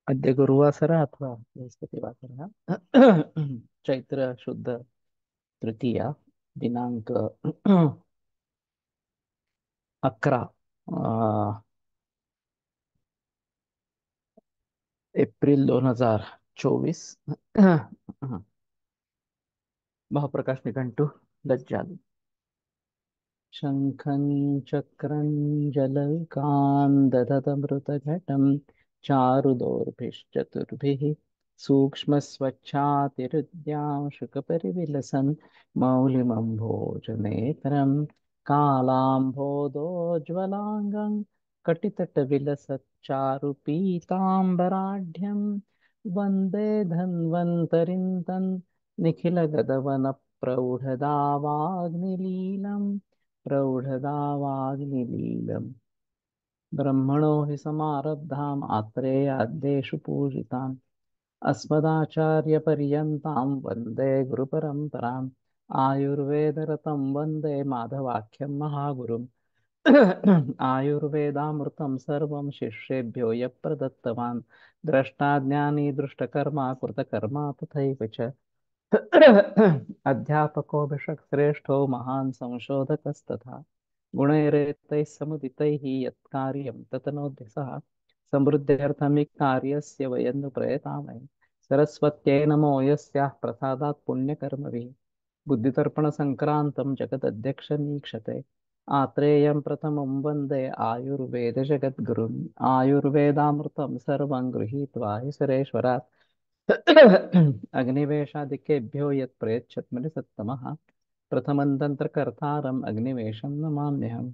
अद्य गुरुवासर अथवा बृहस्पतिवासरः चैत्र शुद्ध तृतीया दिनांक 11 एप्रिल 2024। महाप्रकाश निघंटु लज्जालु। शङ्खं चक्रं जलौकान् दधतमृतघटं चारुदोर्भिश्चतुर्भिः सूक्ष्मस्वच्छातिहृद्यां शुकपरिविलसन् मौलिमम्भोजनेत्रं कालाम्भोदोज्ज्वलाङ्गं कटितटविलसच्चारुपीताम्बराढ्यं वन्दे धन्वन्तरिं तन् निखिलगगवनप्रौढदावाग्निलीलम् प्रौढदावाग्निलीलम् ब्रह्मणो हि समारब्धाम् आत्रेयाद्येषु पूजिताम् अस्मदाचार्यपर्यन्तां वन्दे गुरुपरम्पराम् आयुर्वेदरतं वन्दे माधवाख्यं महागुरुम् आयुर्वेदामृतं सर्वं शिष्येभ्यो यः प्रदत्तवान् द्रष्टाज्ञानी दृष्टकर्मा कृतकर्मा तथैव च अध्यापको विषक्श्रेष्ठो महान् संशोधकस्तथा गुणैरेतैः समुदितैः यत्कार्यं ततनोद्य सः समृद्ध्यर्थमिक्कार्यस्य वयं नु प्रयतामहे सरस्वत्यै नमो यस्याः प्रसादात् पुण्यकर्मभिः बुद्धितर्पणसङ्क्रान्तं जगदध्यक्षमीक्षते आत्रेयं प्रथमं वन्दे आयुर्वेदजगद्गुरुम् आयुर्वेदामृतं सर्वं गृहीत्वा हि सुरेश्वरात् अग्निवेशादिकेभ्यो यत् प्रयच्छत्मनि सत्तमः प्रथमं तन्त्रकर्तारम् अग्निवेशं नमाम्यहम्।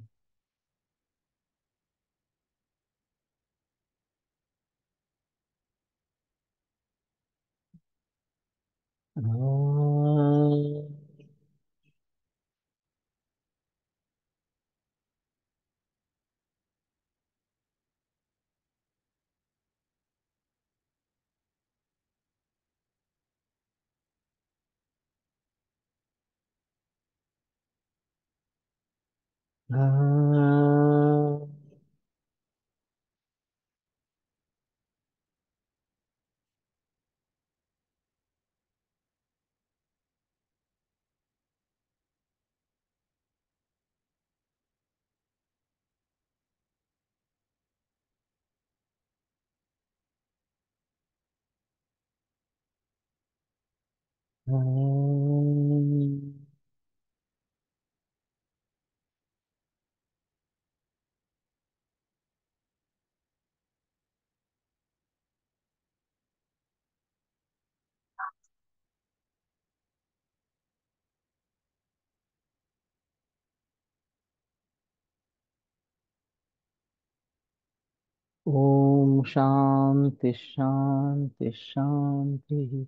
ओम शांति शांति शांति।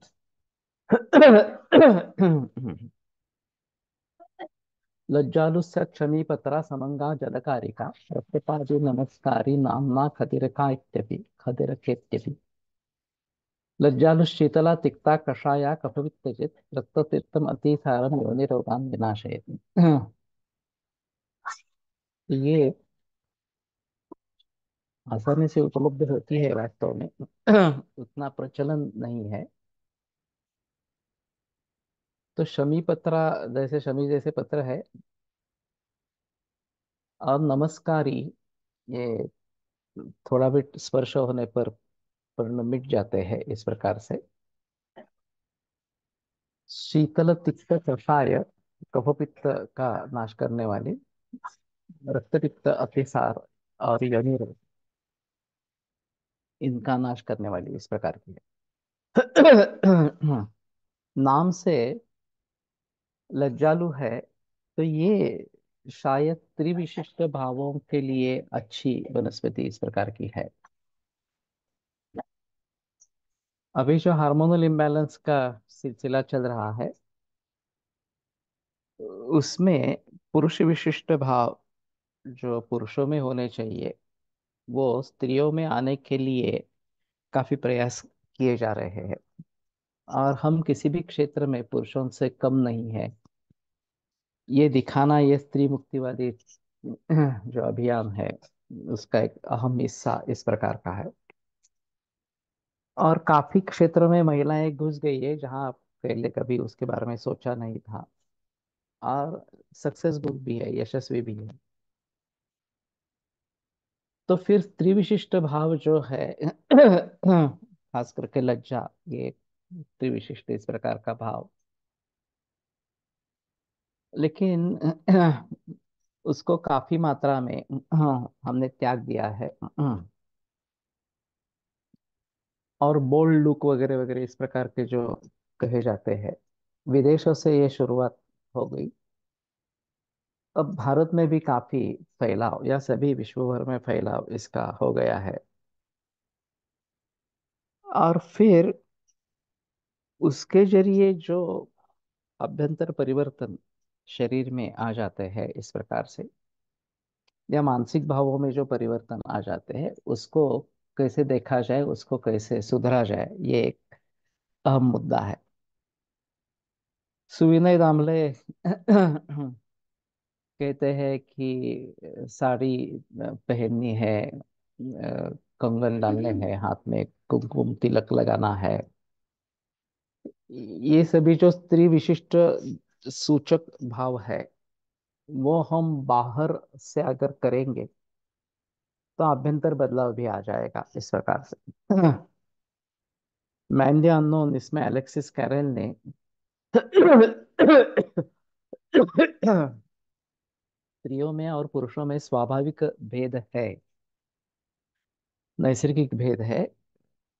लज्जालुस्य क्षमीपत्रा समंगा जलकारिका प्रत्यपादि नमस्कारी नाम्ना खदिरका इत्यपि खदिरकेत्यपि लज्जालुशीतला तिक्ता कषाया कफवित्तचित् रक्ततीर्थम अतिसारम योनिरोगान विनाशयति। ये आसानी से उपलब्ध होती है वास्तव में उतना प्रचलन नहीं है। तो शमी पत्रा जैसे शमी जैसे पत्र है और नमस्कारी ये थोड़ा भी स्पर्श होने पर मिट जाते हैं इस प्रकार से। शीतल तिक्त कषाय कफपित्त का नाश करने वाली रक्तपित्त अतिसार और यौनि रोग इनका नाश करने वाली इस प्रकार की है। नाम से लज्जालु है तो ये शायद त्रिविशिष्ट भावों के लिए अच्छी वनस्पति इस प्रकार की है। अभी जो हार्मोनल इम्बैलेंस का सिलसिला चल रहा है उसमें पुरुष विशिष्ट भाव जो पुरुषों में होने चाहिए वो स्त्रियों में आने के लिए काफी प्रयास किए जा रहे हैं। और हम किसी भी क्षेत्र में पुरुषों से कम नहीं है ये दिखाना ये स्त्री मुक्तिवादी जो अभियान है उसका एक अहम हिस्सा इस प्रकार का है। और काफी क्षेत्रों में महिलाएं घुस गई है जहां पहले कभी उसके बारे में सोचा नहीं था, और सक्सेसफुल भी है, यशस्वी भी है। तो फिर स्त्री विशिष्ट भाव जो है खास करके लज्जा, ये स्त्री विशिष्ट इस प्रकार का भाव, लेकिन उसको काफी मात्रा में हमने त्याग दिया है। और बोल्ड लुक वगैरह वगैरह इस प्रकार के जो कहे जाते हैं, विदेशों से ये शुरुआत हो गई। अब भारत में भी काफी फैलाव, या सभी विश्व भर में फैलाव इसका हो गया है। और फिर उसके जरिए जो अभ्यंतर परिवर्तन शरीर में आ जाते हैं इस प्रकार से, या मानसिक भावों में जो परिवर्तन आ जाते हैं, उसको कैसे देखा जाए, उसको कैसे सुधरा जाए, ये एक अहम मुद्दा है। सुविनय दामले कहते हैं कि साड़ी पहननी है, कंगन डालने हैं, हाथ में कुमकुम तिलक लगाना है। ये सभी जो स्त्री विशिष्ट सूचक भाव है, वो हम बाहर से अगर करेंगे तो आभ्यंतर बदलाव भी आ जाएगा इस प्रकार से। मैन द अननोन, इसमें एलेक्सिस कैरल ने स्त्रियों में और पुरुषों में स्वाभाविक भेद है, नैसर्गिक भेद है,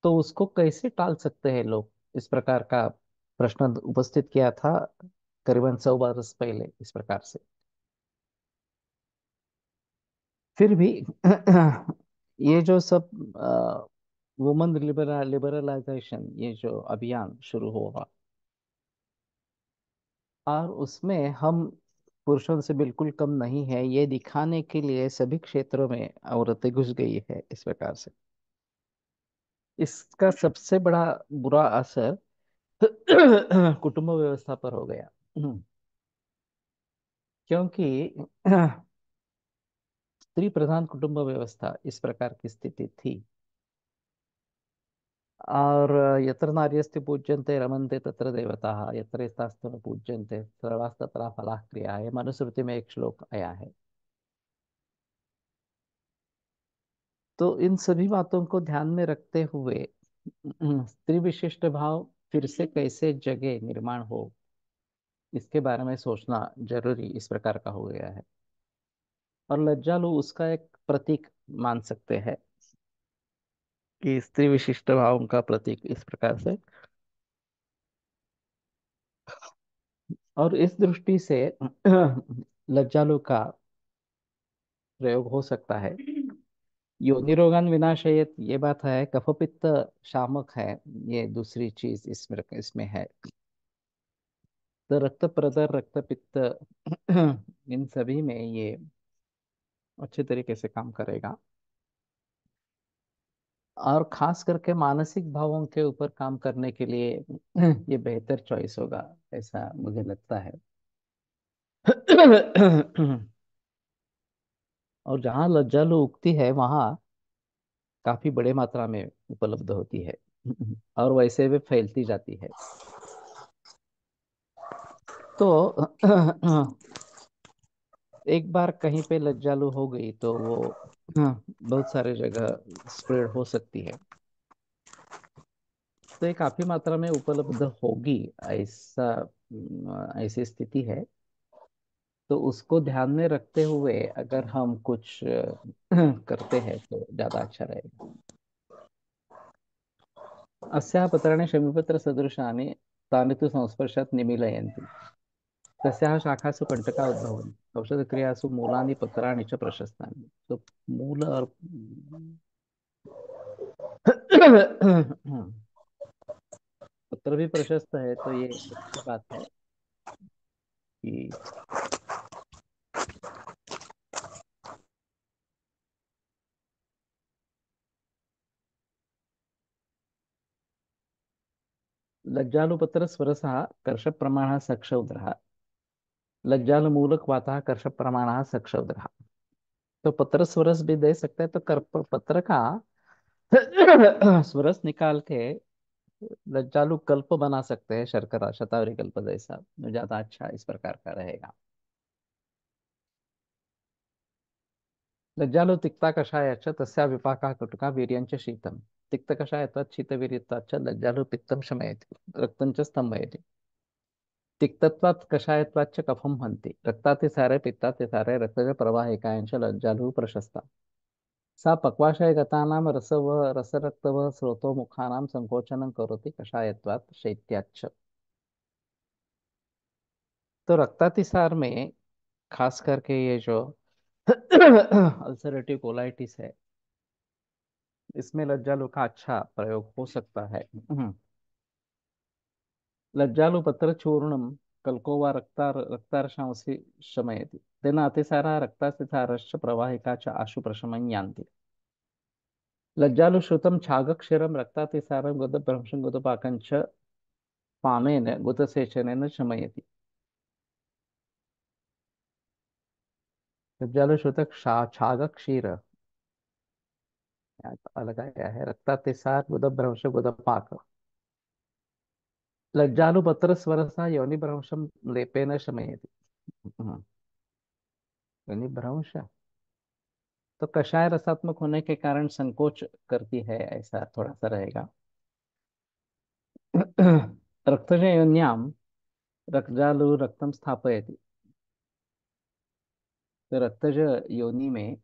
तो उसको कैसे टाल सकते हैं लोग, इस प्रकार का प्रश्न उपस्थित किया था करीबन 100 बरस पहले इस प्रकार से। फिर भी ये जो सब वुमेन लिबरलाइजेशन, ये जो अभियान शुरू हुआ, और उसमें हम पुरुषों से बिल्कुल कम नहीं है ये दिखाने के लिए सभी क्षेत्रों में औरतें घुस गई है इस प्रकार से। इसका सबसे बड़ा बुरा असर कुटुंब व्यवस्था पर हो गया। क्योंकि स्त्री प्रधान कुटुंब व्यवस्था इस प्रकार की स्थिति थी। और यत्र नार्यस्ति पूज्यन्ते रमन्ते तत्र देवताः, यत्र स्तास्तु न पूज्यन्ते सर्वास्तत्र फलाः क्रियाः, ये मनुस्मृति में एक श्लोक आया है। तो इन सभी बातों को ध्यान में रखते हुए स्त्री विशिष्ट भाव फिर से कैसे जगह निर्माण हो, इसके बारे में सोचना जरूरी इस प्रकार का हो गया है। और लज्जालु उसका एक प्रतीक मान सकते हैं, कि स्त्री विशिष्ट भाव का प्रतीक इस प्रकार से। और इस दृष्टि से लज्जालु का प्रयोग हो सकता है। योनि रोगान विनाशयत, ये बात है, कफपित्त शामक है, ये दूसरी चीज इसमें इसमें है। तो रक्त प्रदर, रक्त पित्त इन सभी में ये अच्छे तरीके से काम करेगा। और खास करके मानसिक भावों के ऊपर काम करने के लिए ये बेहतर चॉइस होगा, ऐसा मुझे लगता है। और जहाँ लज्जालु उगती है वहाँ काफी बड़े मात्रा में उपलब्ध होती है, और वैसे भी फैलती जाती है। तो एक बार कहीं पे लज्जालु हो गई तो वो बहुत सारे जगह स्प्रेड हो सकती है। तो ये काफी मात्रा में उपलब्ध होगी, ऐसा ऐसी स्थिति है। तो उसको ध्यान में रखते हुए अगर हम कुछ करते हैं तो ज्यादा अच्छा रहेगा। अस्याः पत्राणि शमीपत्र सदृशानि, तानि तु संस्पर्शात् निमीलयन्ति, तस्याः शाखासु कंटका उद्भवन्ति, औषधक्रियासु मूलानि पत्राणि च प्रशस्तानि। तो मूल और पत्र भी प्रशस्त है, तो ये अच्छी बात है कि लज्जालुपत्र स्वरसः कर्ष प्रमाण सक्षौद्रः, लज्जालु मूलक वाता कर्ष प्रमाण सक्षौद्रः। तो पत्र स्वरस भी दे सकते हैं, तो कर पत्र का स्वरस निकाल के लज्जालु कल्प बना सकते हैं, शर्करा शतावरी कल्प जैसा, ज्यादा अच्छा इस प्रकार का रहेगा। लज्जालु तिक्ता कषायाच तस्या विपाकः कटुका वीर्यञ्च शीतम्। तिक्त कषायत्वात् शीतवीर्यत्वाच्च लज्जालु पित्तं शमयति रक्तं च स्तंभयति। तिक्तत्वात् कषायत्वाच्च कफं हन्ति रक्तातिसारे पित्तातिसारे रक्तज प्रवाहिकायञ्च लज्जालुः प्रशस्ता। सा पक्वाशयगतानां रसरक्तवः स्रोतो मुखानां संकोचनं करोति कषायत्वात् शैत्याच्च। तो रक्तातिसार में खास करके ये जो अल्सरेटिव कोलाइटिस है, इसमें लज्जालु का अच्छा प्रयोग हो सकता है। लज्जालु पत्र चूर्णम कल्को वा रक्तार्शांसि शमयति तेन अतिसारः रक्तातिसारश्च प्रवाहिका च आशु प्रशमं यान्ति। लज्जालु श्रुतं छागक्षीरं रक्तातिसारं गुदभ्रंशं गुदपाकं च पामेन गुदसेचनेन शमयति। लज्जालु श्रुत छागक्षीर अलग आया है, रक्तातिसार गुदभ्रंश गुदपाक। लज्जालु पत्र स्वरसा योनि भ्रंशं लेपेन शमयति। हम्म, योनि भ्रंश तो कषाय रसात्मक होने के कारण संकोच करती है, ऐसा थोड़ा सा रहेगा। रक्तजयोन्यां रक्तजालु रक्तम स्थापयति। तो रक्तज योनि में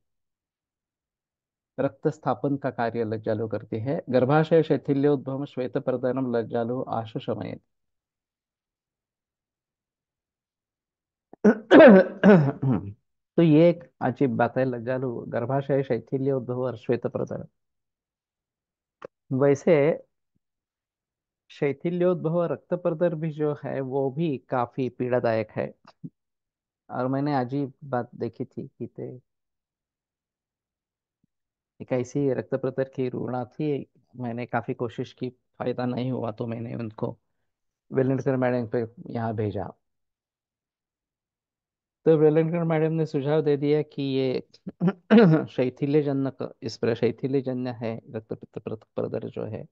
रक्त स्थापन का कार्य लज्जालु करती है। गर्भाशय शैथिल्योद्भवम श्वेत प्रदनम लज्जालु आशु शमयति। तो ये एक अजीब बात है, लज्जालु गर्भाशय शैथिल्योद्भव और श्वेत प्रदन। वैसे शैथिल्योद्भव रक्त प्रदर भी जो है वो भी काफी पीड़ादायक है। और मैंने अजीब बात देखी थी कि एक ऐसी रक्त प्रदर की रूढ़ा थी। मैंने काफी कोशिश की, फायदा नहीं हुआ, तो मैंने उनको वेलिंगटन मैडम पे यहाँ भेजा। तो वेलिंगटन मैडम ने सुझाव दे दिया कि ये शैथिल्यजन्य, इस पर शैथिल्यजन्य है रक्त पित्त प्रदर जो है,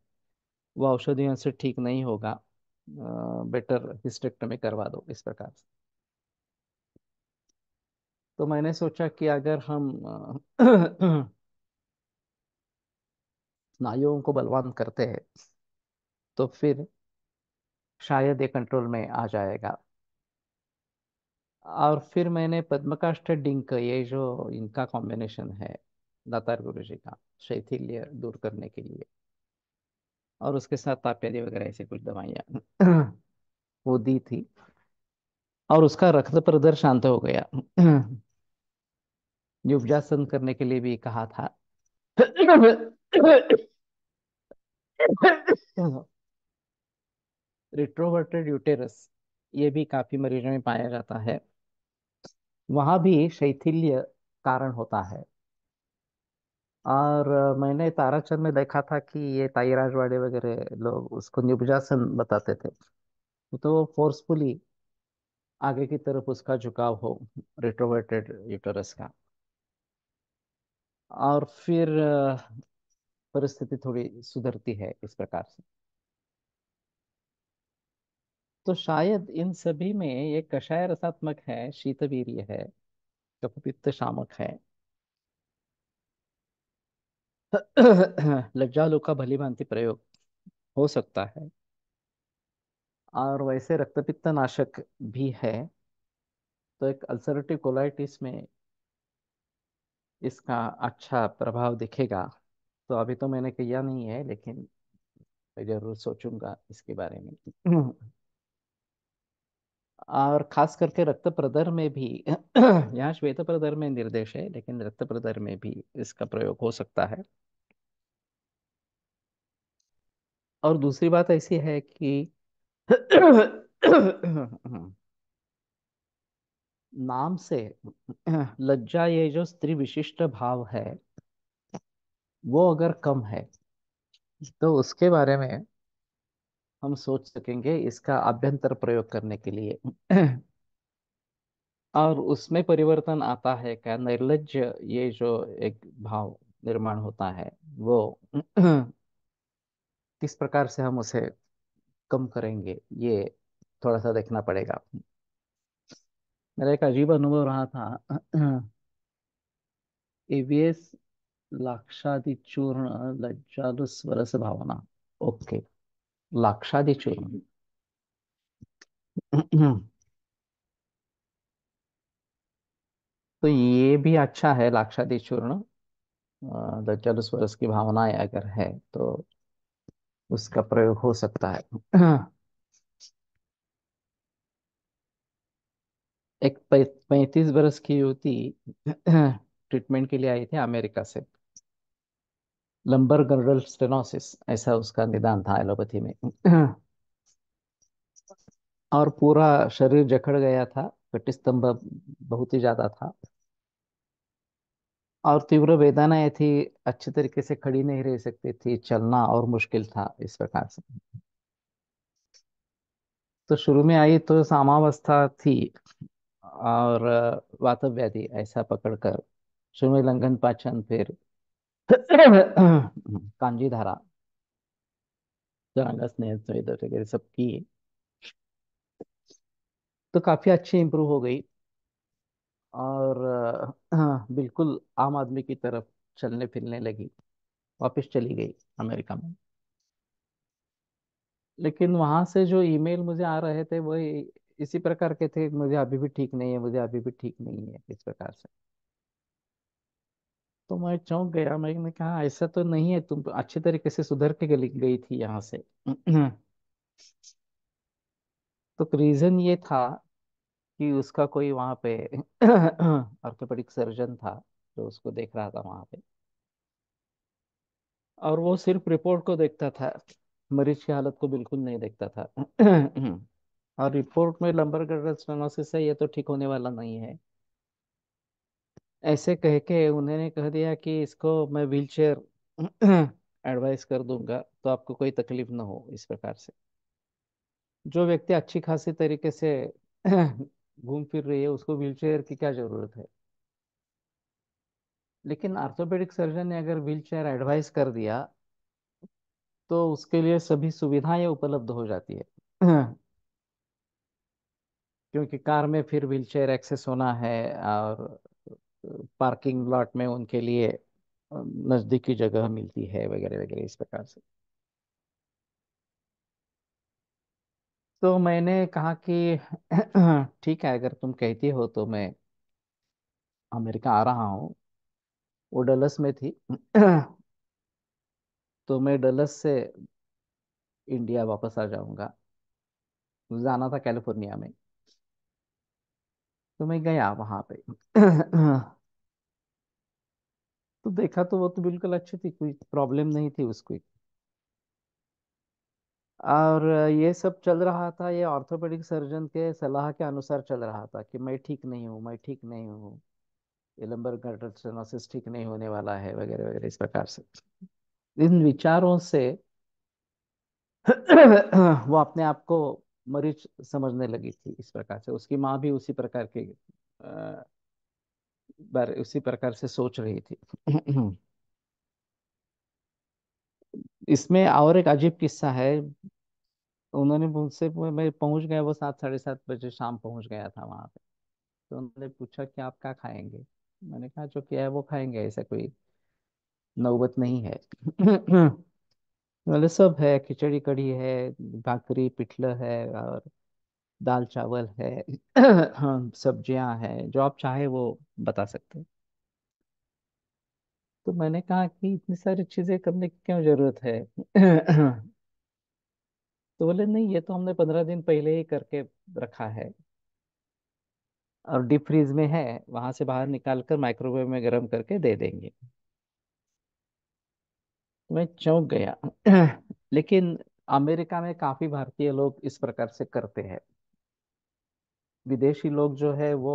वो औषधियों से ठीक नहीं होगा, बेटर हिस्टेक्टमी करवा दो इस प्रकार से। तो मैंने सोचा कि अगर हम स्नायुओं को बलवान करते हैं तो फिर शायद ये कंट्रोल में आ जाएगा। और फिर मैंने पद्मकाष्ठ डिंक, ये जो इनका कॉम्बिनेशन है दातार गुरु जी का, शैथिल्य दूर करने के लिए, और उसके साथ ताप्यादी वगैरह ऐसे कुछ दवाइयाँ वो दी थी, और उसका रक्त प्रदर शांत हो गया। युब्जासन करने के लिए भी कहा था। रिट्रोवर्टेड यूटेरस, ये भी काफी मरीजों में पाया जाता है, वहां भी शैथिल्य कारण होता है। और मैंने ताराचंद में देखा था कि ये ताईराज वाले वगैरह लोग उसको निबुजासन बताते थे, तो वो फोर्सफुली आगे की तरफ उसका झुकाव हो, रिट्रोवर्टेड यूटेरस का, और फिर परिस्थिति थोड़ी सुधरती है इस प्रकार से। तो शायद इन सभी में ये कषाय रसात्मक है, शीतवीर्य है, कफपित्त शामक है। लज्जालु का भली भांति प्रयोग हो सकता है, और वैसे रक्तपित्त नाशक भी है। तो एक अल्सरेटिव कोलाइटिस में इसका अच्छा प्रभाव दिखेगा। तो अभी तो मैंने किया नहीं है, लेकिन मैं जरूर सोचूंगा इसके बारे में। और खास करके रक्त प्रदर में भी यहाँ श्वेत प्रदर में निर्देश है, लेकिन रक्त प्रदर में भी इसका प्रयोग हो सकता है। और दूसरी बात ऐसी है कि नाम से लज्जा, ये जो स्त्री विशिष्ट भाव है, वो अगर कम है तो उसके बारे में हम सोच सकेंगे इसका अभ्यंतर प्रयोग करने के लिए। और उसमें परिवर्तन आता है क्या, निर्लज्ज ये जो एक भाव निर्माण होता है, वो किस प्रकार से हम उसे कम करेंगे, ये थोड़ा सा देखना पड़ेगा। मेरा एक अजीब अनुभव रहा था। एवीएस लाक्षादी चूर्ण लज्जालुस्वरस भावना। ओके, लाक्षादी चूर्ण। तो ये भी अच्छा है, लाक्षादी चूर्ण। लज्जालुस्वरस की भावनाएं अगर है तो उसका प्रयोग हो सकता है। एक 35 बरस की युवती ट्रीटमेंट के लिए आई थी अमेरिका से। लंबर गर्डल स्टेनोसिस ऐसा उसका निदान था एलोपैथी में। और पूरा शरीर जकड़ गया था, कटिस्तंभ बहुत ही ज्यादा था, और तीव्र वेदनाएं थी। अच्छे तरीके से खड़ी नहीं रह सकती थी, चलना और मुश्किल था इस प्रकार से। तो शुरू में आई तो सामावस्था थी, और वातव्याधि ऐसा पकड़कर शुरू में लंघन पाचन, फिर कांजी धारा, जरांगा स्नेह स्वेद वगैरह सब की। तो काफी अच्छी इंप्रूव हो गई, और बिल्कुल आम आदमी की तरफ चलने फिरने लगी। वापस चली गई अमेरिका में। लेकिन वहां से जो ईमेल मुझे आ रहे थे वो इसी प्रकार के थे, मुझे अभी भी ठीक नहीं है, मुझे अभी भी ठीक नहीं है, इस प्रकार से। तो मैं चौंक गया, मैंने कहा ऐसा तो नहीं है, तुम तो अच्छे तरीके से सुधर के गई गई थी यहाँ से। तो रीजन ये था कि उसका कोई वहाँ पे ऑर्थोपेडिक सर्जन था जो उसको देख रहा था वहाँ पे, और वो सिर्फ रिपोर्ट को देखता था, मरीज की हालत को बिल्कुल नहीं देखता था। और रिपोर्ट में लंबर स्टेनोसिस है, ये तो ठीक होने वाला नहीं है, ऐसे कह के उन्होंने कह दिया कि इसको मैं व्हील चेयर एडवाइस कर दूंगा, तो आपको कोई तकलीफ ना हो इस प्रकार से। जो व्यक्ति अच्छी खासी तरीके से घूम फिर रही है, उसको व्हील चेयर की क्या जरूरत है। लेकिन ऑर्थोपेडिक सर्जन ने अगर व्हील चेयर एडवाइस कर दिया, तो उसके लिए सभी सुविधाएं उपलब्ध हो जाती है। क्योंकि कार में फिर व्हील चेयर एक्सेस होना है, और पार्किंग लॉट में उनके लिए नजदीकी जगह मिलती है, वगैरह वगैरह इस प्रकार से। तो मैंने कहा कि ठीक है, अगर तुम कहती हो तो मैं अमेरिका आ रहा हूँ। वो डलस में थी। तो मैं डलस से इंडिया वापस आ जाऊंगा, जाना था कैलिफोर्निया में। तो मैं गया वहां पे। तो देखा तो वो तो बिल्कुल अच्छी थी, कोई प्रॉब्लम नहीं थी उसको। और ये सब चल रहा था, ये ऑर्थोपेडिक सर्जन के सलाह के अनुसार चल रहा था कि मैं ठीक नहीं हूँ, मैं ठीक नहीं हूँ, ये लंबर स्टेनोसिस ठीक नहीं होने वाला है, वगैरह वगैरह इस प्रकार से। इन विचारों से वो अपने आप को मरीज समझने लगी थी, इस प्रकार से उसकी माँ भी उसी प्रकार के उसी प्रकार से सोच रही थी। इसमें और एक अजीब किस्सा है। उन्होंने मुझसे, मैं पहुंच गया, वो 7 साढ़े 7 बजे शाम पहुंच गया था वहां पे। तो उन्होंने पूछा कि आप क्या खाएंगे। मैंने कहा जो क्या है वो खाएंगे, ऐसा कोई नौबत नहीं है। बोले सब है, खिचड़ी कढ़ी है, भाकरी पिठल है, और दाल चावल है। हाँ, सब्जियां हैं, जो आप चाहे वो बता सकते हैं। तो मैंने कहा कि इतनी सारी चीजें करने की क्यों जरूरत है। तो बोले नहीं, ये तो हमने 15 दिन पहले ही करके रखा है, और डीप फ्रीज में है, वहां से बाहर निकाल कर माइक्रोवेव में गर्म करके दे देंगे। तो मैं चौंक गया। लेकिन अमेरिका में काफी भारतीय लोग इस प्रकार से करते हैं। विदेशी लोग जो है वो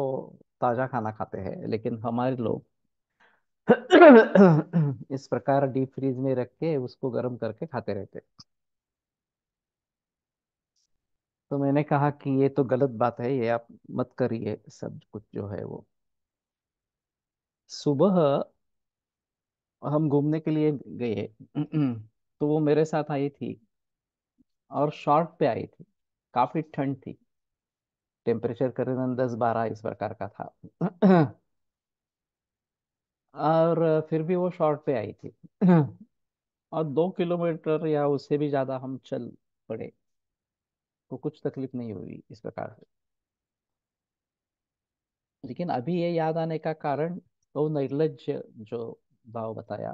ताजा खाना खाते हैं, लेकिन हमारे लोग इस प्रकार डीप फ्रीज में रख के उसको गर्म करके खाते रहते। तो मैंने कहा कि ये तो गलत बात है, ये आप मत करिए, सब कुछ जो है वो। सुबह हम घूमने के लिए गए। तो वो मेरे साथ आई थी और शॉर्ट पे आई थी। काफी ठंड थी। टेम्परेचर करीबन 10-12 इस प्रकार का था। और फिर भी वो शॉर्ट पे आई थी। और 2 किलोमीटर या उससे भी ज्यादा हम चल पड़े, तो कुछ तकलीफ नहीं हुई इस प्रकार से। लेकिन अभी ये याद आने का कारण वो निर्लज जो भाव बताया।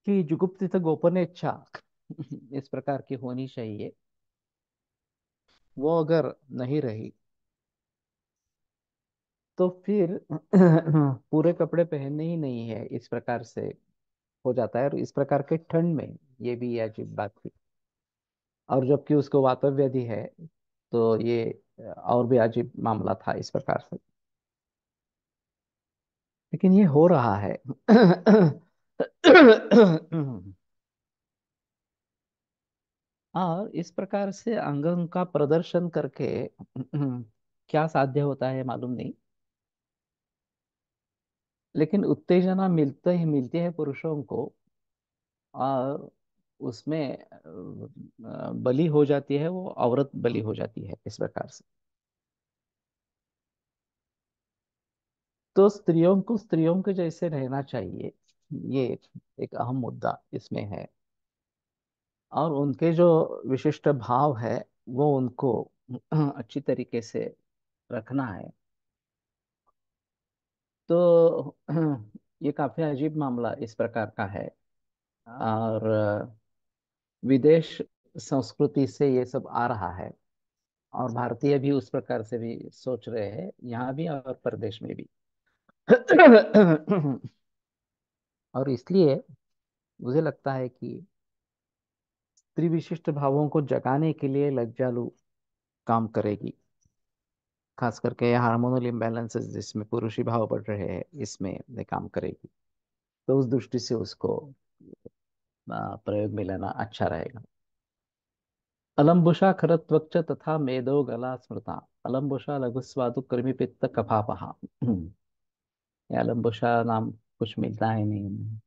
कि जुगुप्सित गोपनेच्छा इस प्रकार की होनी चाहिए, वो अगर नहीं रही तो फिर पूरे कपड़े पहनने ही नहीं है इस प्रकार से हो जाता है। और इस प्रकार के ठंड में ये भी अजीब बात थी। और जबकि उसको वातव्य है, तो ये और भी अजीब मामला था इस प्रकार से। लेकिन ये हो रहा है। और इस प्रकार से अंगों का प्रदर्शन करके क्या साध्य होता है मालूम नहीं। लेकिन उत्तेजना मिलती है पुरुषों को। और उसमें बलि हो जाती है, वो औरत बलि हो जाती है इस प्रकार से। तो स्त्रियों के जैसे रहना चाहिए, ये एक अहम मुद्दा इसमें है। और उनके जो विशिष्ट भाव है वो उनको अच्छी तरीके से रखना है। तो ये काफी अजीब मामला इस प्रकार का है। और विदेश संस्कृति से ये सब आ रहा है। और भारतीय भी उस प्रकार से भी सोच रहे हैं, यहाँ भी और प्रदेश में भी। और इसलिए मुझे लगता है कि स्त्री विशिष्ट भावों को जगाने के लिए लज्जालु काम करेगी। खास करके हार्मोनल इम्बैलेंसेस जिसमें पुरुषी भाव बढ़ रहे हैं, इसमें ये काम करेगी। तो उस दृष्टि से उसको प्रयोग में लेना अच्छा रहेगा। अलम्बुषा खरत्वक्च तथा मेदो गला स्मृता। अलम्बुषा लघुस्वादु कृमिपित्त कफापहा। ये अलम्बुषा नाम कुछ मिलता है नहीं।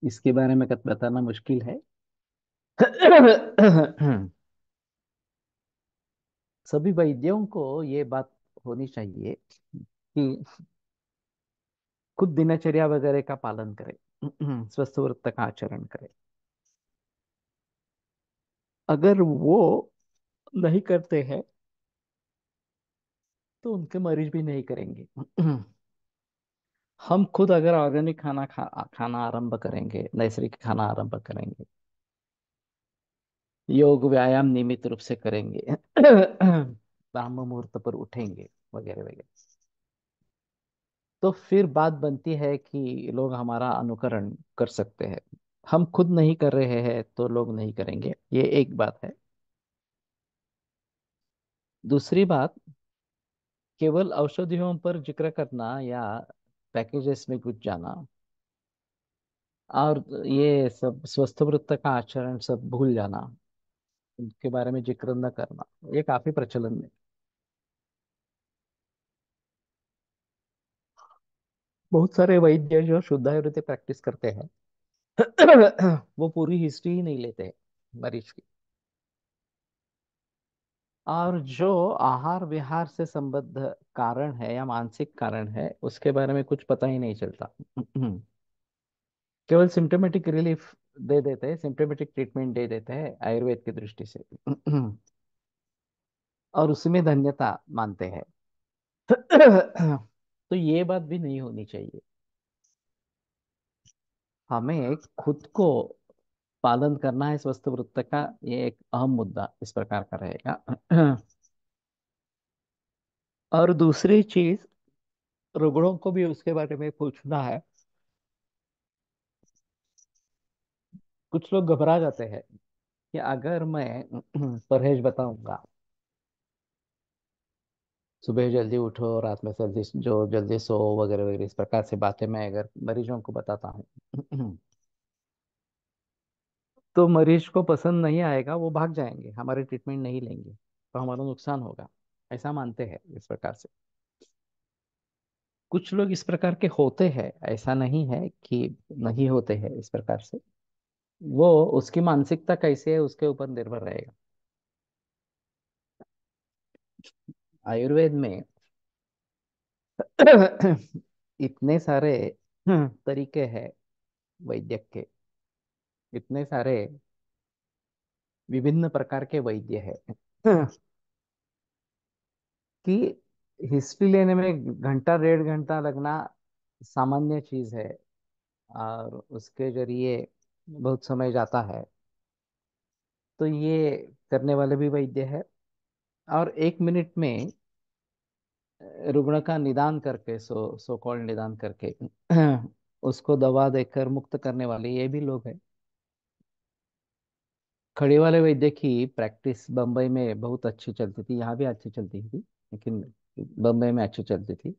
इसके बारे में बताना मुश्किल है। सभी वैद्यों को ये बात होनी चाहिए कि खुद दिनचर्या वगैरह का पालन करें। स्वस्थ व्रत का आचरण करें। अगर वो नहीं करते हैं तो उनके मरीज भी नहीं करेंगे। हम खुद अगर ऑर्गेनिक खाना आरंभ करेंगे, नैसर्गिक खाना आरंभ करेंगे, योग व्यायाम नियमित रूप से करेंगे, ब्राह्म मुहूर्त पर उठेंगे वगैरह वगैरह, तो फिर बात बनती है कि लोग हमारा अनुकरण कर सकते हैं। हम खुद नहीं कर रहे हैं तो लोग नहीं करेंगे, ये एक बात है। दूसरी बात, केवल औषधियों पर जिक्र करना या पैकेजेस में कुछ जाना और ये सब स्वस्थ वृत्त का आचरण सब भूल जाना, उनके बारे में जिक्र न करना, ये काफी प्रचलन में। बहुत सारे वैद्य जो शुद्ध आयुर्वेदिक प्रैक्टिस करते हैं वो पूरी हिस्ट्री ही नहीं लेते हैं मरीज की। और जो आहार विहार से संबद्ध कारण है या मानसिक कारण है, उसके बारे में कुछ पता ही नहीं चलता। केवल सिम्टोमेटिक रिलीफ दे देते हैं, सिम्टोमेटिक ट्रीटमेंट दे देते हैं आयुर्वेद की दृष्टि से। और उसमें धन्यता मानते हैं। तो ये बात भी नहीं होनी चाहिए। हमें खुद को पालन करना है स्वस्थ वृत्त का, ये एक अहम मुद्दा इस प्रकार का रहेगा। और दूसरी चीज, रुग्णों को भी उसके बारे में पूछना है। कुछ लोग घबरा जाते हैं कि अगर मैं परहेज बताऊंगा सुबह जल्दी उठो, रात में जल्दी जो जल्दी सो, वगैरह वगैरह इस प्रकार से बातें मैं अगर मरीजों को बताता हूँ तो मरीज को पसंद नहीं आएगा, वो भाग जाएंगे, हमारे ट्रीटमेंट नहीं लेंगे, तो हमारा नुकसान होगा, ऐसा मानते हैं इस प्रकार से। कुछ लोग इस प्रकार के होते हैं, ऐसा नहीं है कि नहीं होते हैं इस प्रकार से। वो उसकी मानसिकता कैसी है उसके ऊपर निर्भर रहेगा। आयुर्वेद में इतने सारे तरीके हैं वैद्य के, इतने सारे विभिन्न प्रकार के वैद्य हैं कि हिस्ट्री लेने में घंटा 1.5 घंटा लगना सामान्य चीज है, और उसके जरिए बहुत समय जाता है। तो ये करने वाले भी वैद्य है, और 1 मिनट में रुग्ण का निदान करके, सो कॉल्ड निदान करके उसको दवा देकर मुक्त करने वाले ये भी लोग हैं। खड़े वाले वैद्य की प्रैक्टिस बम्बई में बहुत अच्छी चलती थी, यहाँ भी अच्छी चलती थी, लेकिन बम्बई में अच्छी चलती थी।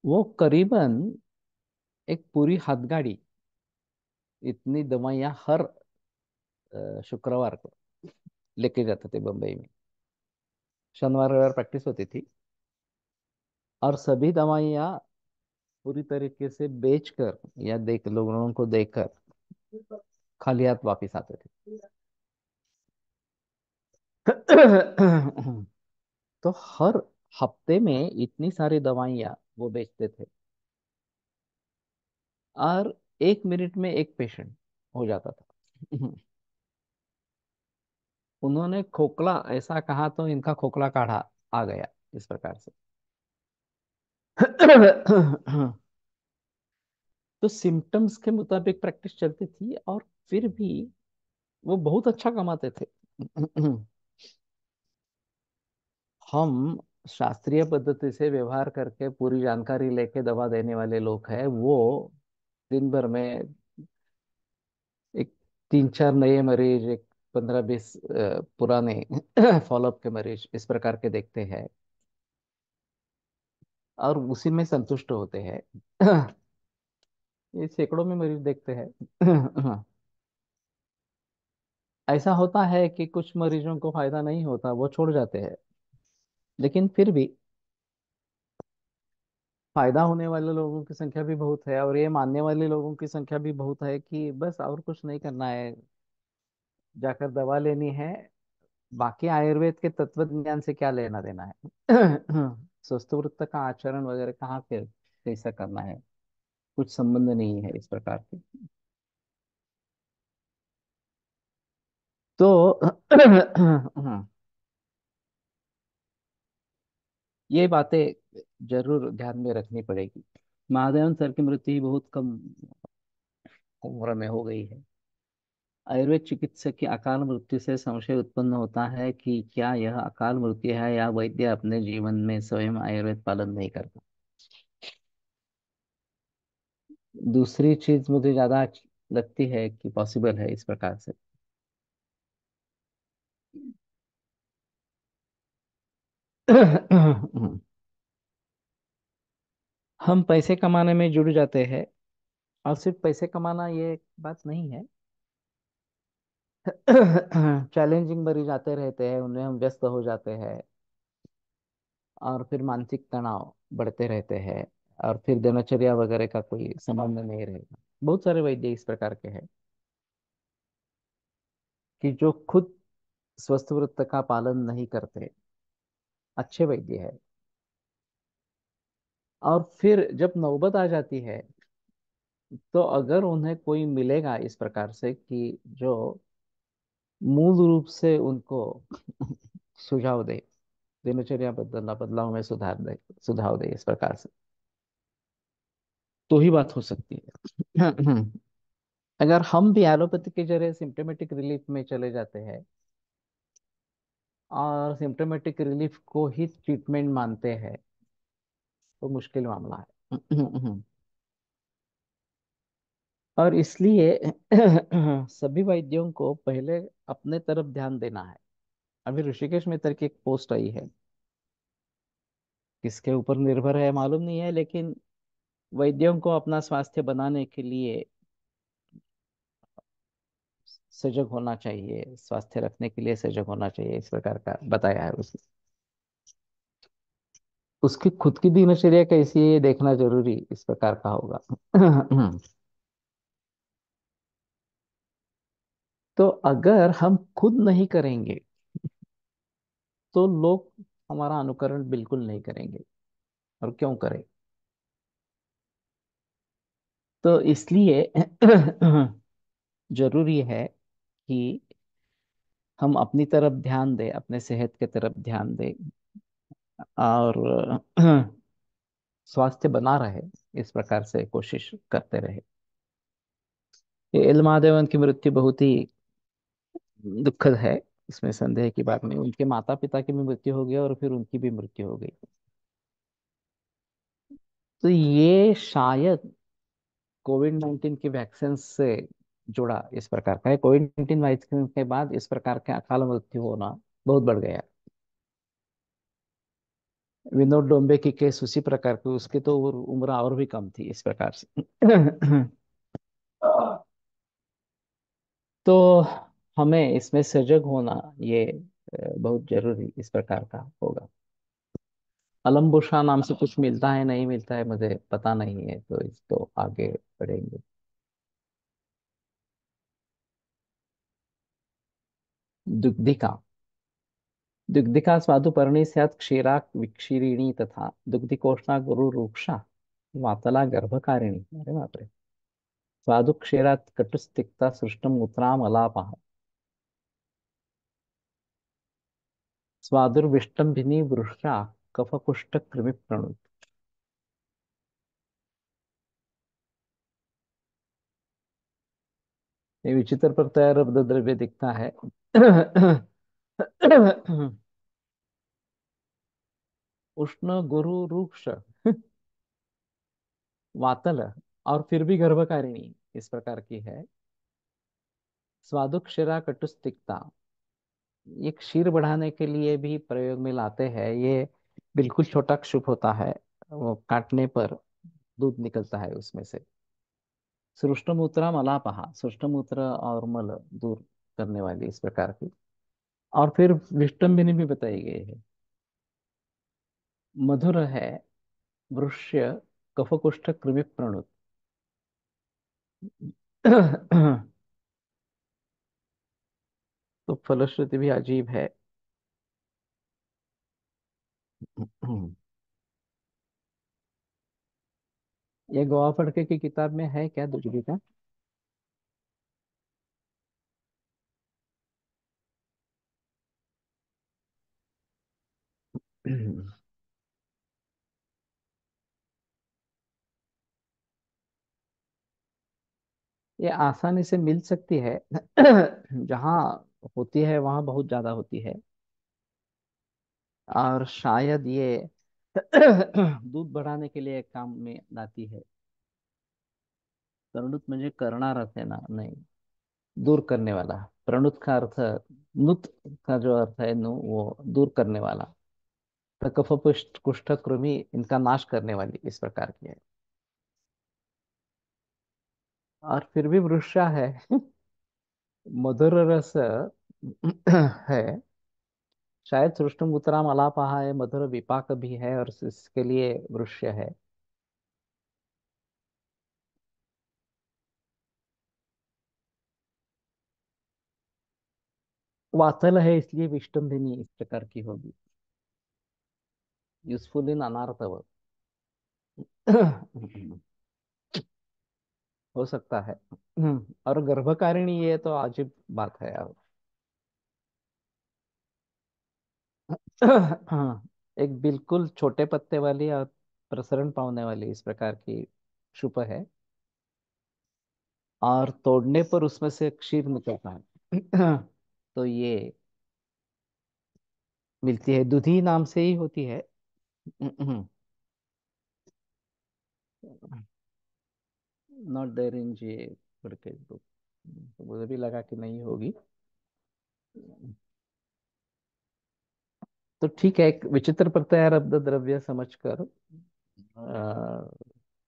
वो करीबन एक पूरी हाथगाड़ी इतनी दवाइयाँ हर शुक्रवार को लेके जाते थे बम्बई में। शनिवार रविवार प्रैक्टिस होती थी, और सभी दवाइयाँ पूरी तरीके से बेचकर या देख लोगों को देकर खाली हाथ वापिस आते थे। तो हर हफ्ते में इतनी सारी दवाइयाँ वो बेचते थे, और 1 मिनट में एक पेशेंट हो जाता था। उन्होंने खोखला ऐसा कहा तो इनका खोखला काढ़ा आ गया इस प्रकार से। तो सिम्टम्स के मुताबिक प्रैक्टिस चलती थी, और फिर भी वो बहुत अच्छा कमाते थे। हम शास्त्रीय पद्धति से व्यवहार करके पूरी जानकारी लेके दवा देने वाले लोग हैं, वो दिन भर में एक 3-4 नए मरीज, एक 15-20 पुराने फॉलोअप के मरीज इस प्रकार के देखते हैं, और उसी में संतुष्ट होते हैं। ये सैकड़ों में मरीज देखते हैं। ऐसा होता है कि कुछ मरीजों को फायदा नहीं होता, वो छोड़ जाते हैं, लेकिन फिर भी फायदा होने वाले लोगों की संख्या भी बहुत है, और ये मानने वाले लोगों की संख्या भी बहुत है कि बस और कुछ नहीं करना है, जाकर दवा लेनी है, बाकी आयुर्वेद के तत्व ज्ञान से क्या लेना देना है। स्वस्थ वृत्त का आचरण वगैरह कहाँ पे कैसा करना है, कुछ संबंध नहीं है इस प्रकार के। तो ये बातें जरूर ध्यान में रखनी पड़ेगी। महादेवन सर की मृत्यु बहुत कम उम्र में हो गई है। आयुर्वेद चिकित्सक की अकाल मृत्यु से संशय उत्पन्न होता है कि क्या यह अकाल मृत्यु है, या वैद्य अपने जीवन में स्वयं आयुर्वेद पालन नहीं करता। दूसरी चीज मुझे ज्यादा अच्छी लगती है कि पॉसिबल है इस प्रकार से। हम पैसे कमाने में जुड़ जाते हैं, और सिर्फ पैसे कमाना ये बात नहीं है। चैलेंजिंग मरीज आते रहते हैं, उनमें हम व्यस्त हो जाते हैं, और फिर मानसिक तनाव बढ़ते रहते हैं, और फिर दिनचर्या वगैरह का कोई संबंध नहीं रहेगा। बहुत सारे वैद्य इस प्रकार के हैं कि जो खुद स्वस्थ वृत्त का पालन नहीं करते, अच्छे वैद्य है। और फिर जब नौबत आ जाती है, तो अगर उन्हें कोई मिलेगा इस प्रकार से कि जो मूल रूप से उनको सुझाव दे, दिनचर्या बदलना, बदलाव में सुधार दे, सुझाव दे इस प्रकार से, तो ही बात हो सकती है। अगर हम भी एलोपैथी के जरिए सिम्टोमेटिक रिलीफ में चले जाते हैं, और सिम्टोमेटिक रिलीफ को ही ट्रीटमेंट मानते हैं, तो मुश्किल मामला है। और इसलिए सभी वैद्यों को पहले अपने तरफ ध्यान देना है। अभी ऋषिकेश में तरह की एक पोस्ट आई है, किसके ऊपर निर्भर है मालूम नहीं है, लेकिन वैद्यों को अपना स्वास्थ्य बनाने के लिए सजग होना चाहिए, स्वास्थ्य रखने के लिए सजग होना चाहिए, इस प्रकार का बताया है उसने। उसकी खुद की दिनचर्या कैसी है ये देखना जरूरी इस प्रकार का होगा। तो अगर हम खुद नहीं करेंगे तो लोग हमारा अनुकरण बिल्कुल नहीं करेंगे, और क्यों करें। तो इसलिए जरूरी है कि हम अपनी तरफ ध्यान दें, अपने सेहत के तरफ ध्यान दें, और स्वास्थ्य बना रहे, इस प्रकार से कोशिश करते रहे। ये एल महादेवन की मृत्यु बहुत ही दुखद है, इसमें संदेह की बात नहीं। उनके माता पिता की भी मृत्यु हो गई और फिर उनकी भी मृत्यु हो गई। तो ये शायद कोविड 19 की वैक्सीन से जुड़ा इस प्रकार का है। कोविड 19 वैक्सीन के बाद इस प्रकार के अकाल मृत्यु होना बहुत बढ़ गया। विनोद डोंबे की केस उसी प्रकार की, उसकी तो उम्र और भी कम थी इस प्रकार से। तो हमें इसमें सजग होना, ये बहुत जरूरी इस प्रकार का होगा। अलम्बुशा नाम से कुछ मिलता है नहीं मिलता है मुझे पता नहीं है, तो इसको आगे बढ़ेंगे। दुग्धिका। दुग्धिका स्वादुपर्णी स्यात् क्षीरा विक्षीरिणी तथा दुग्धिकोष्णा गुरु रूक्षा वातला गर्भकारिणी। अरे बाप रे। स्वादु क्षीरात् कटुस्तिक्ता सृष्टम उत्तराम अलापः स्वादुर्विष्टम्भिनी वृषा कफकुष्ठ कृमि प्रणुत। ये विचित्र प्रत्यय रब्द द्रव्य दिखता है। उष्ण गुरु रूक्ष वातल, और फिर भी गर्भकारिणी इस प्रकार की है। स्वादुक्षरा कटुस्तिक्ता, ये क्षीर बढ़ाने के लिए भी प्रयोग में लाते हैं। ये बिल्कुल छोटा क्षुप होता है, वो काटने पर दूध निकलता है उसमें से। सृष्टमूत्र मलापहा, सृष्टमूत्र और मल दूर करने वाली इस प्रकार की। और फिर विष्टम्बिनी भी बताई गई है। मधुर है, वृष्य कफकुष्ठ कृमि प्रणुत। तो फलश्रुति भी अजीब है। ये गोवा फड़के की किताब में है क्या दुग्ध का? ये आसानी से मिल सकती है। जहाँ होती है वहां बहुत ज्यादा होती है। और शायद ये दूध बढ़ाने के लिए काम में लाती है। प्रणुत मुझे करना रथ है ना, नहीं, दूर करने वाला। प्रणुत का अर्थ, नुत का जो अर्थ है नु, वो दूर करने वाला। तो कफ पुष्ट कुष्ठ कृमि इनका नाश करने वाली इस प्रकार की है। और फिर भी वृषा है। मधुर रस है। शायद सृष्टम उत्तराम अलापहा है, मधुर विपाक भी है, और इसके लिए वृक्ष है। वातल है, इसलिए विष्टम्भिनी इस प्रकार की होगी। यूजफुल इन अनार्थव। हो सकता है। और गर्भकारिणी, ये तो अजीब बात है यार। एक बिल्कुल छोटे पत्ते वाली और प्रसरण पाने वाली इस प्रकार की शुप है। और तोड़ने पर उसमें से क्षीर निकलता है। तो ये मिलती है, दुधी नाम से ही होती है। नॉट देयर इन जी करके बुक। तो मुझे भी लगा कि नहीं होगी। तो ठीक है, एक विचित्र प्रत्यय रब्द द्रव्य समझकर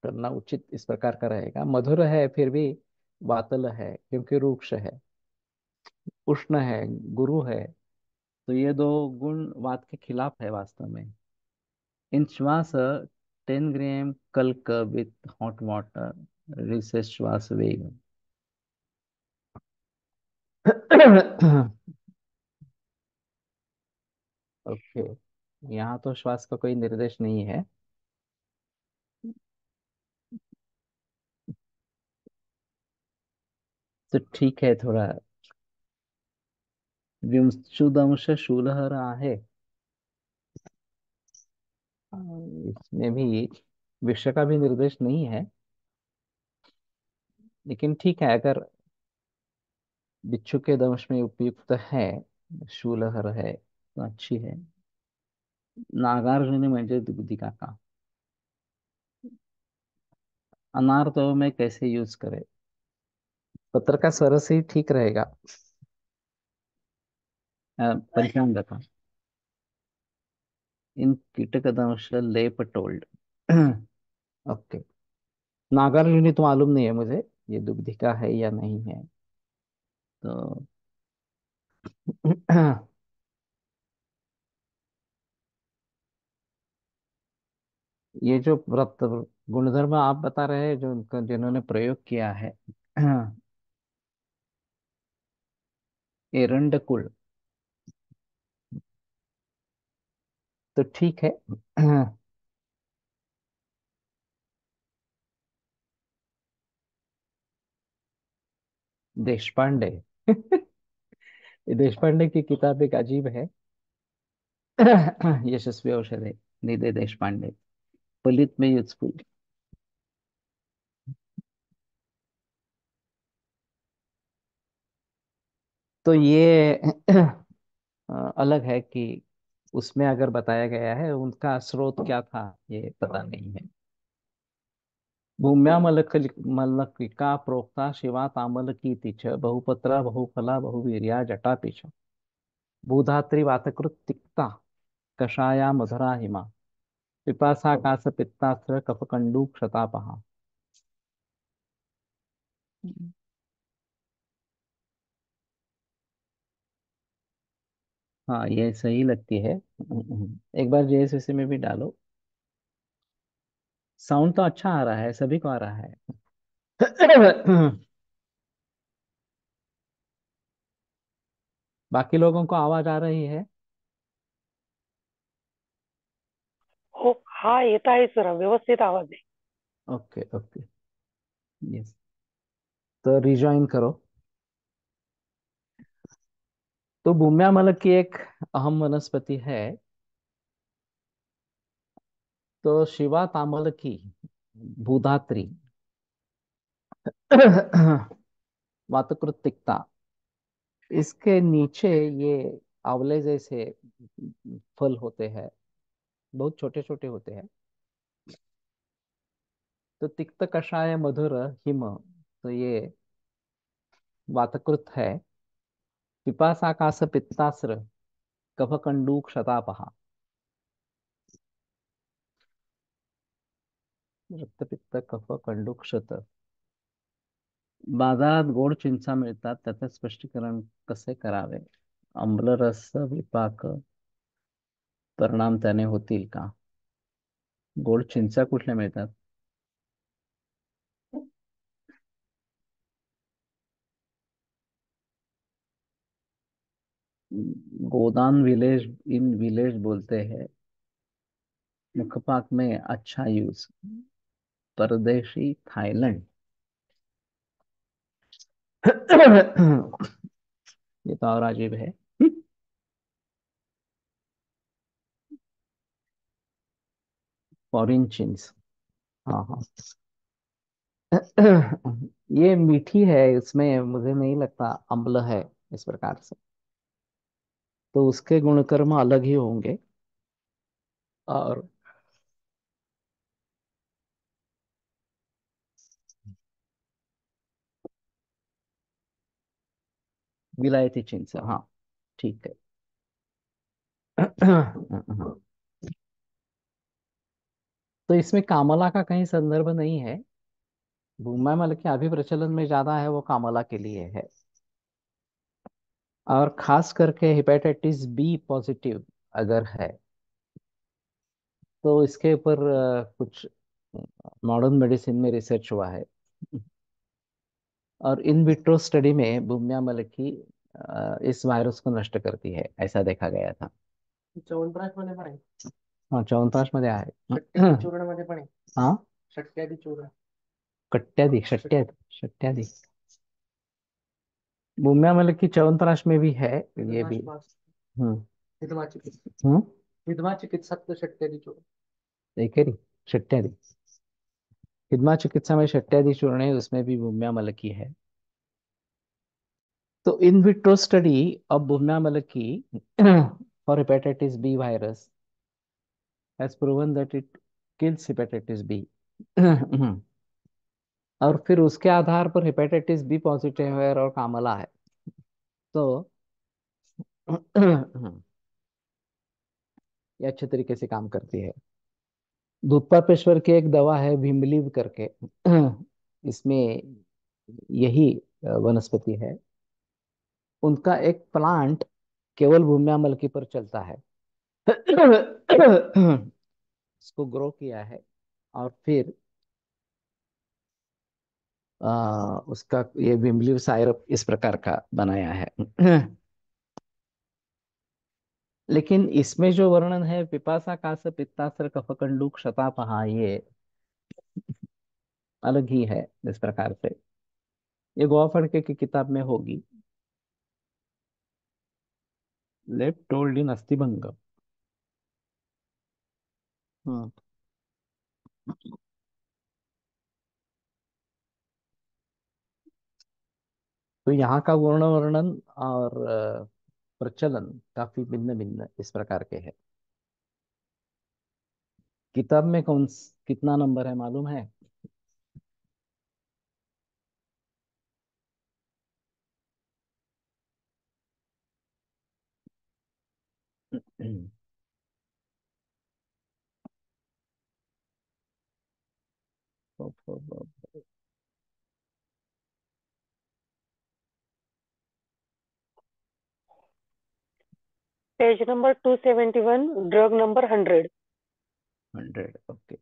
करना उचित इस प्रकार का रहेगा। मधुर है फिर भी वातल है क्योंकि रूक्ष है। उष्ण है, गुरु है। तो ये दो गुण वात के खिलाफ है वास्तव में। इन श्वास 10 ग्राम कल्क विथ हॉट वाटर रिसेस श्वास वेग। ओके, यहाँ तो श्वास का कोई निर्देश नहीं है। तो ठीक है, थोड़ा विंशुदंश शूलहर आहे। इसमें भी विषय का भी निर्देश नहीं है, लेकिन ठीक है, अगर बिच्छू के दंश में उपयुक्त है, शूलहर है तो अच्छी है। नागार्जुन म्हणजे दुग्धिका का। अनार तो में कैसे यूज करें? पत्र का सरस ही ठीक रहेगा। पंचांग का। इन कीटक दंश लेप टोल्ड। ओके। नागार्जुनी तो मालूम नहीं है मुझे, ये दुग्धिका है या नहीं है। तो ये जो व्रत गुणधर्म आप बता रहे हैं, जो उनका जिन्होंने प्रयोग किया है, एरंडकुल, तो ठीक है। देशपांडे। ये देशपांडे की किताब एक अजीब है। यशस्वी औषधे, निधे देशपांडे। पलित में यूजफुल। तो ये अलग है कि उसमें अगर बताया गया है, उनका स्रोत क्या था ये पता नहीं है। भूम्या मलकिका प्रोक्ता शिवा तामलकीति च बहुपत्रा बहुफला बहुवीर्या जटापि च भूधात्री वातकृत तिक्ता कषाया मधुरा हिमा पिपासा कास पित्तास्त्र कफकंडू क्षतापहा। हाँ, ये सही लगती है। एक बार जेएसएससी में भी डालो। साउंड तो अच्छा आ रहा है, सभी को आ रहा है। बाकी लोगों को आवाज आ रही है? हो, हा येत आहे सर, व्यवस्थित आवाज आहे. Okay okay. यस। तो रिजॉइन करो। तो भूम्या मलक की एक अहम वनस्पति है। तो शिवा तामल की, भूधात्री, वातकृतिकता, इसके नीचे ये आंवले जैसे फल होते हैं, बहुत छोटे छोटे होते हैं। तो तिक्त कषाय मधुर हिम, तो ये वातकृत है। पिपासाकाश पित्तास्र कफ कंडूक शतापहा। रक्त पित्त कफ कंडूक क्षत। बाजारात गोड चिंचा मिळतात, त्याचे स्पष्टीकरण कसे करावे? आम्लरस विपाक परिणाम त्याने होतील का? गोड चिंचा कुठल्या मिळतात? गोदान विलेज, इन विलेज बोलते हैं। मुखपाक में अच्छा यूज, परदेशी थाईलैंड। ये तो और अजीब है। फॉरेन चिंस। हाँ हाँ। ये मीठी है, इसमें मुझे नहीं लगता अम्ल है इस प्रकार से। तो उसके गुणकर्म अलग ही होंगे। और विलायती चिंच, हाँ, ठीक है। तो इसमें कामला का कहीं संदर्भ नहीं है। भूमा मल के अभी प्रचलन में ज्यादा है वो कामला के लिए है। और खास करके हेपेटाइटिस बी पॉजिटिव अगर है तो इसके ऊपर कुछ मॉडर्न मेडिसिन में रिसर्च हुआ है। और इन विट्रो स्टडी में भूम्या मल की इस वायरस को नष्ट करती है ऐसा देखा गया था। च्यवनप्राश मध्ये पण आहे. हाँ च्यवनप्राश मध्ये आहे. शक्त्यादी चूर्णामध्ये पण आहे. हाँ शक्त्यादी चूर्ण. कट्ट्यादी शक्त्यादी शक्त्यादी भूम्या मल की च्यवनप्राश में भी है ये भी। हम्म विधवा चिकित्सा विधवा चिकित्सक शक्त्यादी चूर्ण एक है री, शक्त्यादी हिदमा चिकित्सा में शट्यादि चूर्ण है उसमें भी भूम्या मल की है। तो इन विट्रो स्टडी ऑफ भूम्या मल की for hepatitis B virus has proven that it kills hepatitis B. और फिर उसके आधार पर हेपेटाइटिस बी पॉजिटिव है और कामला है। तो ये अच्छे तरीके से काम करती है। दूधपापेश्वर की एक दवा है भीमलीव करके। इसमें यही वनस्पति है। उनका एक प्लांट केवल भूम्या मलकी पर चलता है। इसको ग्रो किया है और फिर उसका ये विमली सायरप इस प्रकार का बनाया है। लेकिन इसमें जो वर्णन है पिपासा कास पित्तासर कफकंडू क्षतापहा ये अलग ही है इस प्रकार से। ये गोवा फड़के की किताब में होगी। लेफ्ट टोल्ड इन अस्थिभंग। हम्म। तो यहाँ का वर्ण वर्णन और प्रचलन काफी भिन्न भिन्न इस प्रकार के है। किताब में कितना नंबर है मालूम है? Page number 271, drug number 100. 100 okay.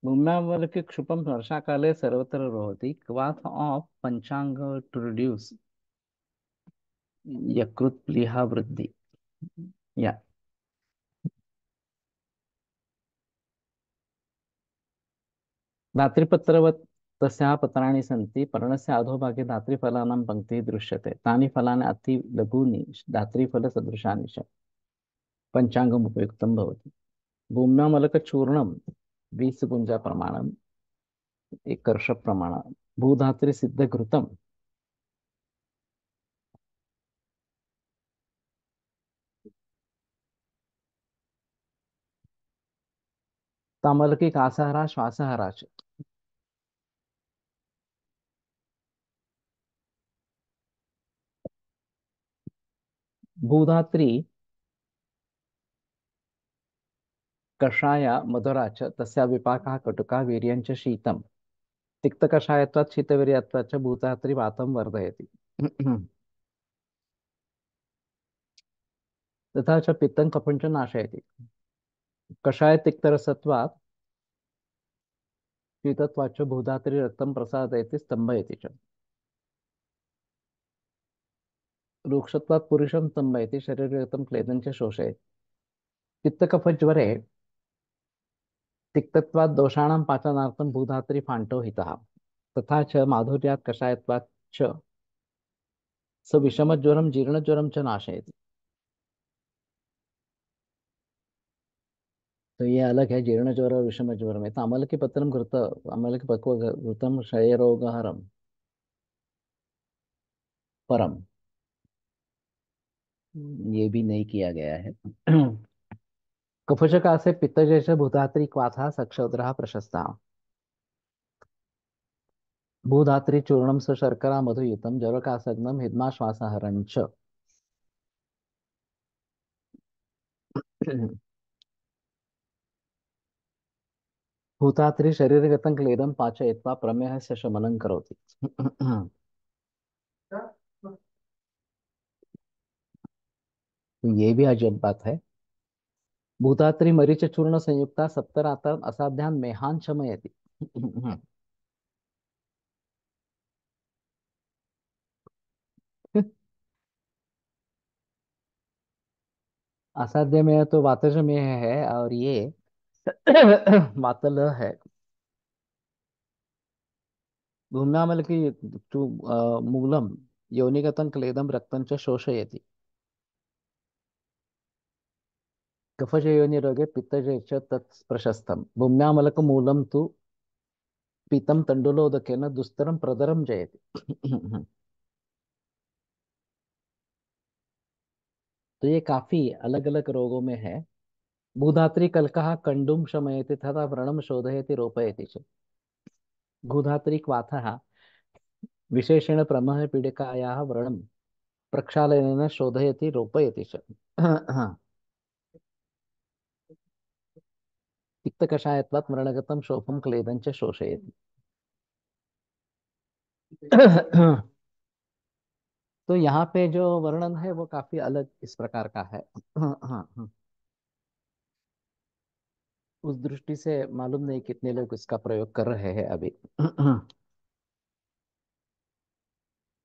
भूम्यावलके क्षुपम वर्षाकाले सर्वत्र रोहति क्वाथ ऑफ पंचांग टू रिड्यूस यकृत प्लीहा वृद्धि या धात्रीपत्रवत् तस्याः पत्राणि सन्ति पर्णस्य अधोभागे धात्रीफलानां पङ्क्तिः दृश्यते तानि फलानि अति लघूनि धात्रीफलसदृशानि च पञ्चाङ्गम् उपयुक्तं भवति। भूम्यामलकचूर्णं 20 गुंजा प्रमाणम् एक कर्ष प्रमाण भूधात्री सिद्ध घृतम तामलकी कासहरा श्वासहरा च भूधात्री कषाय मधुरा च तस्या विपाकः कटुका वीर्यञ्च शीतम् तिक्तकषायत्वात् शीतवीर्यत्वात् च भूधात्री वातं वर्धयति। तथा च पित्तं कफं च नाशयति। कषाय तिक्तरसत्वात् शीतत्वात् च भूधात्री रक्तं प्रसादयति स्तंभयति च। रूक्षत्वात् पुरुषं स्तंभयति शरीरगतं क्लेदं च शोषयति। पित्तकफज्वरे तिक्तत्वात् दोषाणां पाचनार्थं भूधात्री फाण्टो हितः। तथा च माधुर्यात् कषायत्वात् च स विषमज्वरं जीर्णज्वरं च नाशयति। तो ये अलग है, जीर्ण ज्वर और विषम ज्वर में। तो अमल की पत्रम घृत, अमल की पक्व घृतम क्षय रोगहरम परम, ये भी नहीं किया गया है। कफशका से पित्तजैष भूधात्री क्वाथा सक्षोद्रः प्रशस्ता। भूधात्री चूर्णम स शर्करा मधुयुतम जरकासग्नम हिद्माश्वासहरं च। भूतात्री शरीरगतं क्लेदं पाचयित्वा प्रमेहस्य शमनं करोति। तो ये भी अजब बात है। भूतात्री मरीच चूर्ण संयुक्ता सप्तरात्र असाध्यान मेहान शमयति। असाध्य में तो वातज में है, और ये वातल है। धूम्नामल की मूलम योनिगतं क्लेदं रक्तं च शोषयति। कफज योनि रोगे पित्तजे च तत् प्रशस्तम। भूम्यामलक मूलम तु पीतम तंडुलोदकेन दुस्तरम प्रदरम जयति। तो ये काफी अलग अलग रोगों में है। भूधात्री कल्कः कंडुम शमयति तथा व्रणम शोधयति रोपयति च। भूधात्री क्वाथः विशेषेण प्रमह पीडिकायाः व्रणं प्रक्षालनेन शोधयति रोपयति च। तिक्तकषायत्वात् व्रणगतं शोफं क्लेदं च शोषयति। तो यहाँ पे जो वर्णन है वो काफी अलग इस प्रकार का है। उस दृष्टि से मालूम नहीं कितने लोग इसका प्रयोग कर रहे हैं अभी।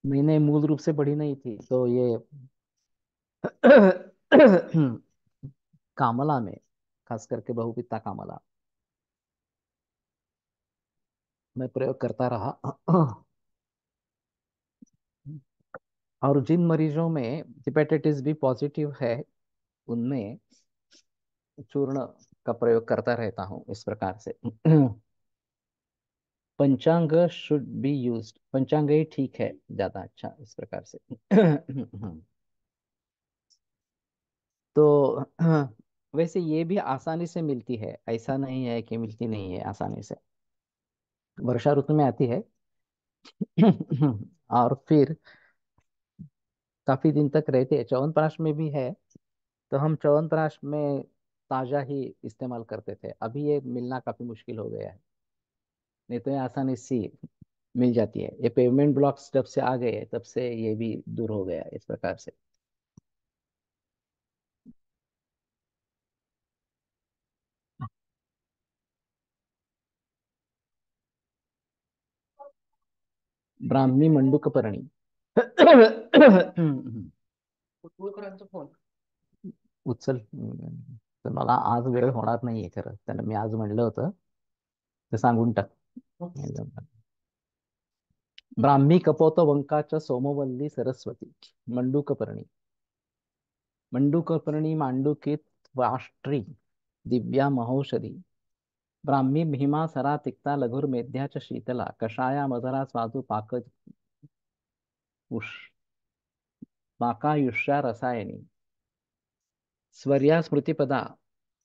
मैंने मूल रूप से पढ़ी नहीं थी, तो ये कामला में, खास करके बहुपित्ता कामला में प्रयोग करता रहा। और जिन मरीजों में हेपेटाइटिस बी पॉजिटिव है, उनमें चूर्ण का प्रयोग करता रहता हूँ इस प्रकार से। पंचांग शुड बी यूज्ड, पंचांग ही ठीक है, ज्यादा अच्छा इस प्रकार से। तो वैसे ये भी आसानी से मिलती है, ऐसा नहीं है कि मिलती नहीं है आसानी से। वर्षा ऋतु में आती है। और फिर काफी दिन तक रहती है। च्यवनप्राश में भी है। तो हम च्यवनप्राश में ताजा ही इस्तेमाल करते थे, अभी ये मिलना काफी मुश्किल हो गया है। नहीं तो ये आसानी से मिल जाती है। ये पेवमेंट ब्लॉक्स जब से आ गए तब से ये भी दूर हो गया इस प्रकार से। ब्राह्मी मंडूकपर्णी। उचल. तर मला आज वेळ होणार नाहीये खरं, त्याला मी आज म्हणलं होतं ते सांगून टाक. ब्राह्मी कपोत वंकाच सोमवल्ली सरस्वती मंडूकपर्णी. मंडूकपर्णी मांडुकी त्वाष्ट्री दिव्या महोषधी. ब्राह्मी भीमा सरा तिक्ता लघुर्मेध्या च शीतला कषाया मधुरा स्वादु पाकायुष्या रसायनी. स्वर्या स्मृतिपदा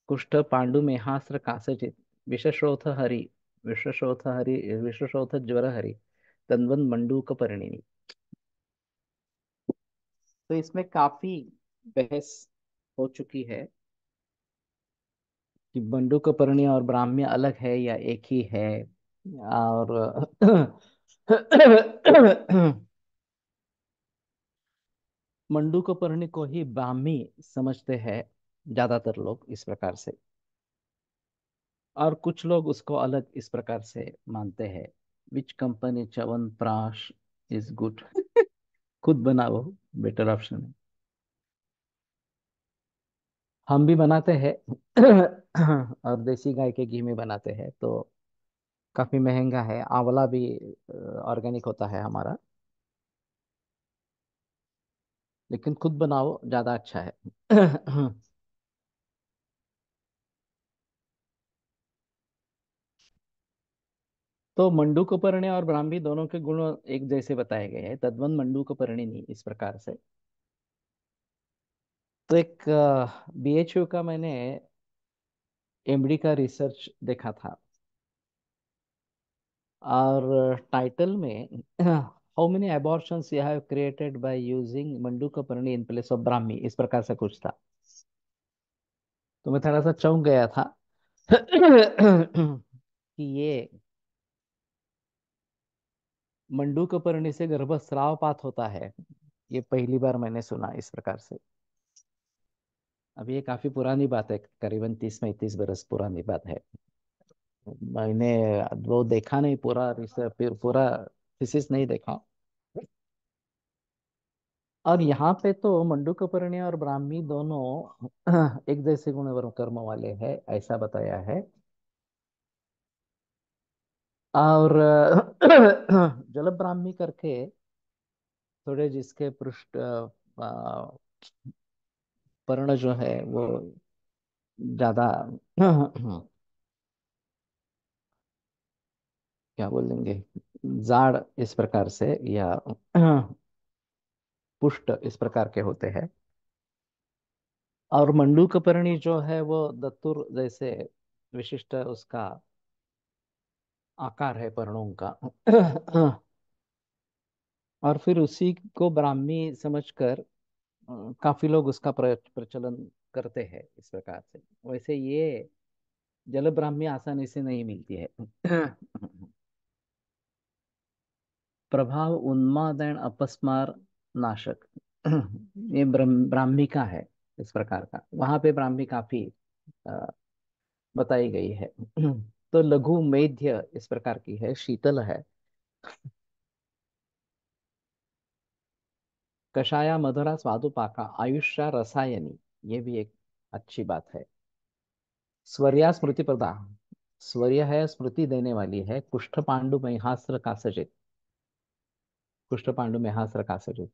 कुष्ठ पांडुमेहास्त्र कासचित. विषश्रोथ हरि, विषश्रोथ हरि, विषश्रोथ ज्वर हरि तन्वन मंडूक परिणीनी. तो इसमें काफी बहस हो चुकी है कि मंडूक पर्णी और ब्राह्म्य अलग है या एक ही है। और मंडूक पर्णी को ही ब्राह्मी समझते हैं ज्यादातर लोग इस प्रकार से। और कुछ लोग उसको अलग इस प्रकार से मानते हैं। Which company chyawanprash is good? खुद बनाओ, बेटर ऑप्शन है। हम भी बनाते हैं। और देसी गाय के घी में बनाते हैं, तो काफी महंगा है। आंवला भी ऑर्गेनिक होता है हमारा, लेकिन खुद बनाओ ज्यादा अच्छा है। तो मंडूकपर्णी और ब्राह्मी दोनों के गुण एक जैसे बताए गए हैं, तद्वन मंडूकपर्णी नहीं, इस प्रकार से। तो एक बीएचयू का मैंने एमडी का रिसर्च देखा था, और टाइटल में how many abortions you have created by using mandukaparni in place of Brahmi, इस प्रकार से कुछ था। तो मैं थोड़ा सा चौंक गया था कि ये मंडूकपर्णी से गर्भस्रावपात होता है, ये पहली बार मैंने सुना इस प्रकार से। अब ये काफी पुरानी बात है, करीबन 30 35 बरस पुरानी बात है। मैंने वो देखा नहीं, पूरा रिसर्च, फिर पूरा थीसिस नहीं देखा। और यहाँ पे तो मंडूकपर्णी और ब्राह्मी दोनों एक जैसे गुण और कर्म वाले हैं, ऐसा बताया है। और जल ब्राह्मी करके थोड़े जिसके पृष्ठ पर्ण जो है वो ज्यादा क्या बोलेंगे, जाड़ इस प्रकार से, या पुष्ट इस प्रकार के होते हैं। और मंडूकपर्णी जो है वो दत्तुर जैसे विशिष्ट उसका आकार है पर्णों का। और फिर उसी को ब्राह्मी समझकर काफी लोग उसका प्रचलन करते हैं इस प्रकार से। वैसे ये जल ब्राह्मी आसानी से नहीं मिलती है। प्रभाव उन्माद एंड अपस्मार नाशक, ये ब्राह्मी का है इस प्रकार का। वहां पे ब्राह्मी काफी अ, बताई गई है। तो लघु मेध्य इस प्रकार की है, शीतल है। कषाया मधुरा स्वादुपाका आयुष्या रसायनी, ये भी एक अच्छी बात है। स्वर्या स्मृति प्रदा, स्वर्य है स्मृति देने वाली है। कुष्ठ पांडु महिहास्त्र का सजित, कुष्ठ पांडु महिहास्त्र का सजित।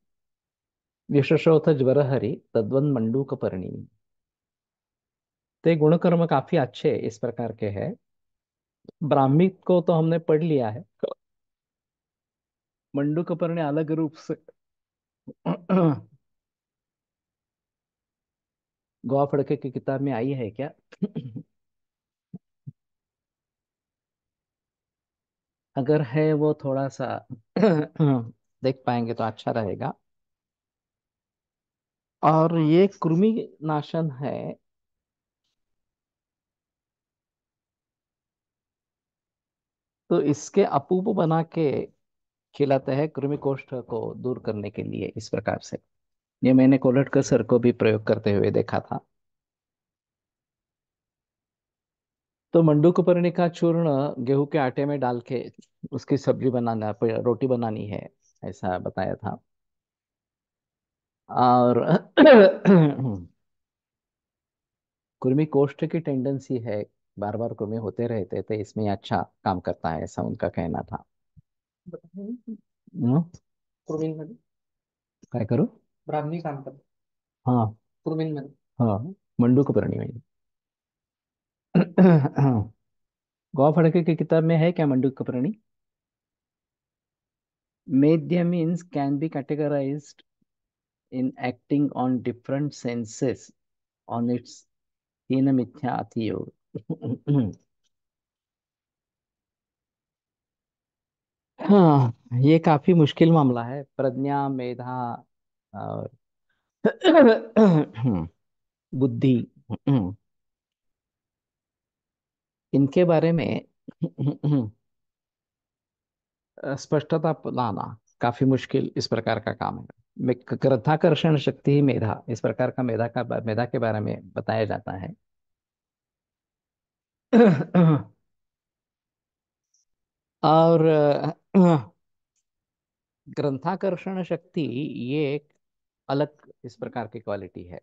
विशेषोथ ज्वर हरि तद्वन मंडूक पर्णी। ते गुण कर्म काफी अच्छे इस प्रकार के हैं। ब्राह्मी को तो हमने पढ़ लिया है, मंडूक पर्णी अलग रूप से। गोवा फड़के की किताब में आई है क्या? अगर है वो थोड़ा सा देख पाएंगे तो अच्छा रहेगा। और ये कृमि नाशन है, तो इसके अपूप बना के खिलाते हैं कृमि कोष्ठ को दूर करने के लिए, इस प्रकार से। ये मैंने कोलटकर सर को भी प्रयोग करते हुए देखा था। तो मंडूकपर्णी का चूर्ण गेहूं के आटे में डाल के उसकी सब्जी बनाना, रोटी बनानी है, ऐसा बताया था। और कृमि कोष्ठ की टेंडेंसी है, बार बार कृमि होते रहते, तो इसमें अच्छा काम करता है, ऐसा उनका कहना था। हम्म, कुर्मीमध्ये काय करू? ब्राह्मणी काम करतो हाँ, कुर्मीमध्ये हाँ, मंडूकपर्णी में। गौ फड़के की किताब में है क्या मंडूकपर्णी? Media means can be categorized in acting on different senses on its हीन मिथ्या अतियोग। हाँ, ये काफी मुश्किल मामला है। प्रज्ञा, मेधा और बुद्धि, इनके बारे में स्पष्टता लाना काफी मुश्किल इस प्रकार का काम है। ग्रंथाकर्षण शक्ति ही मेधा, इस प्रकार का मेधा के बारे में बताया जाता है। और ग्रंथाकर्षण शक्ति ये एक अलग इस प्रकार की क्वालिटी है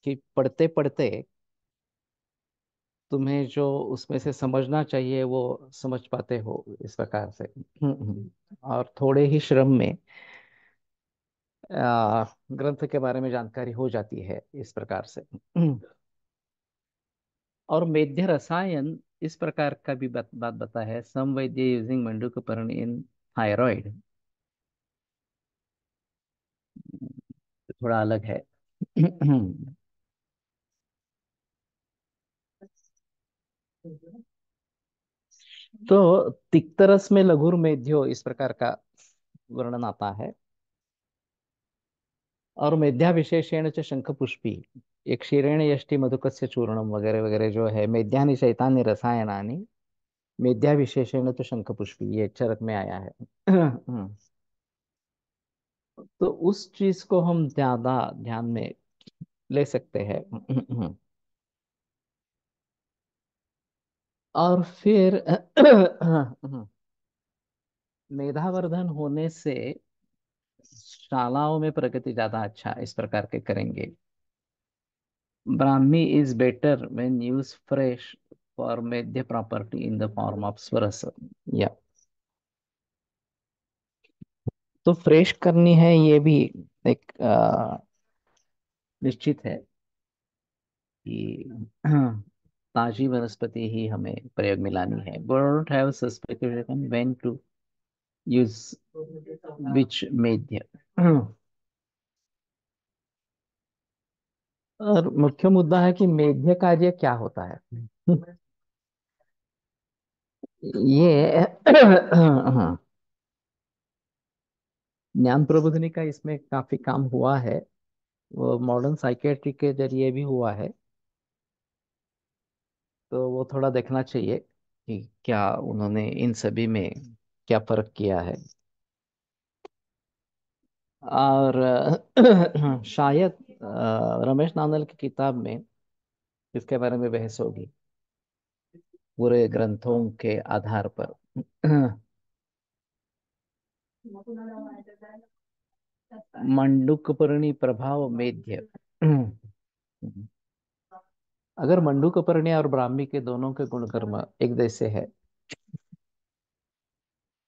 कि पढ़ते पढ़ते तुम्हें जो उसमें से समझना चाहिए वो समझ पाते हो इस प्रकार से। और थोड़े ही श्रम में ग्रंथ के बारे में जानकारी हो जाती है इस प्रकार से। और मेध्य रसायन इस प्रकार का भी बात बता है, सम वैद्य यूजिंग मंडूकपर्णी इन थायराइड, थोड़ा अलग है। तो तिक्तरस में लघुर मेध्यो इस प्रकार का वर्णन आता है। और मेध्या विशेषेण च शंख पुष्पी, एक क्षीरेण यष्टि मधुकस्य चूर्णम वगैरह वगैरह जो है, मेध्यानि शैतानि रसायनानि मेध्या विशेषण तो शंख पुष्पी, ये चरक में आया है। तो उस चीज को हम ज्यादा ध्यान में ले सकते हैं। और फिर मेधावर्धन होने से शालाओं में प्रगति ज्यादा अच्छा इस प्रकार के करेंगे। Brahmi is better when use fresh for medhya property in the form of swaras. या तो फ्रेश करनी है, ये भी एक निश्चित है कि ताजी वनस्पति ही हमें प्रयोग में लानी है। Don't have suspected when to use which medhya. और मुख्य मुद्दा है कि मेध्य कार्य क्या होता है। ये ज्ञान प्रबोधिनी का इसमें काफी काम हुआ है, वो मॉडर्न साइकेट्री के जरिए भी हुआ है। तो वो थोड़ा देखना चाहिए कि क्या उन्होंने इन सभी में क्या फर्क किया है। और शायद रमेश नावल की किताब में इसके बारे में बहस होगी पूरे ग्रंथों के आधार पर। मंडूकपर्णी प्रभाव मेध्य। अगर मंडूकपर्णी और ब्राह्मी के दोनों के गुणकर्म एक जैसे है,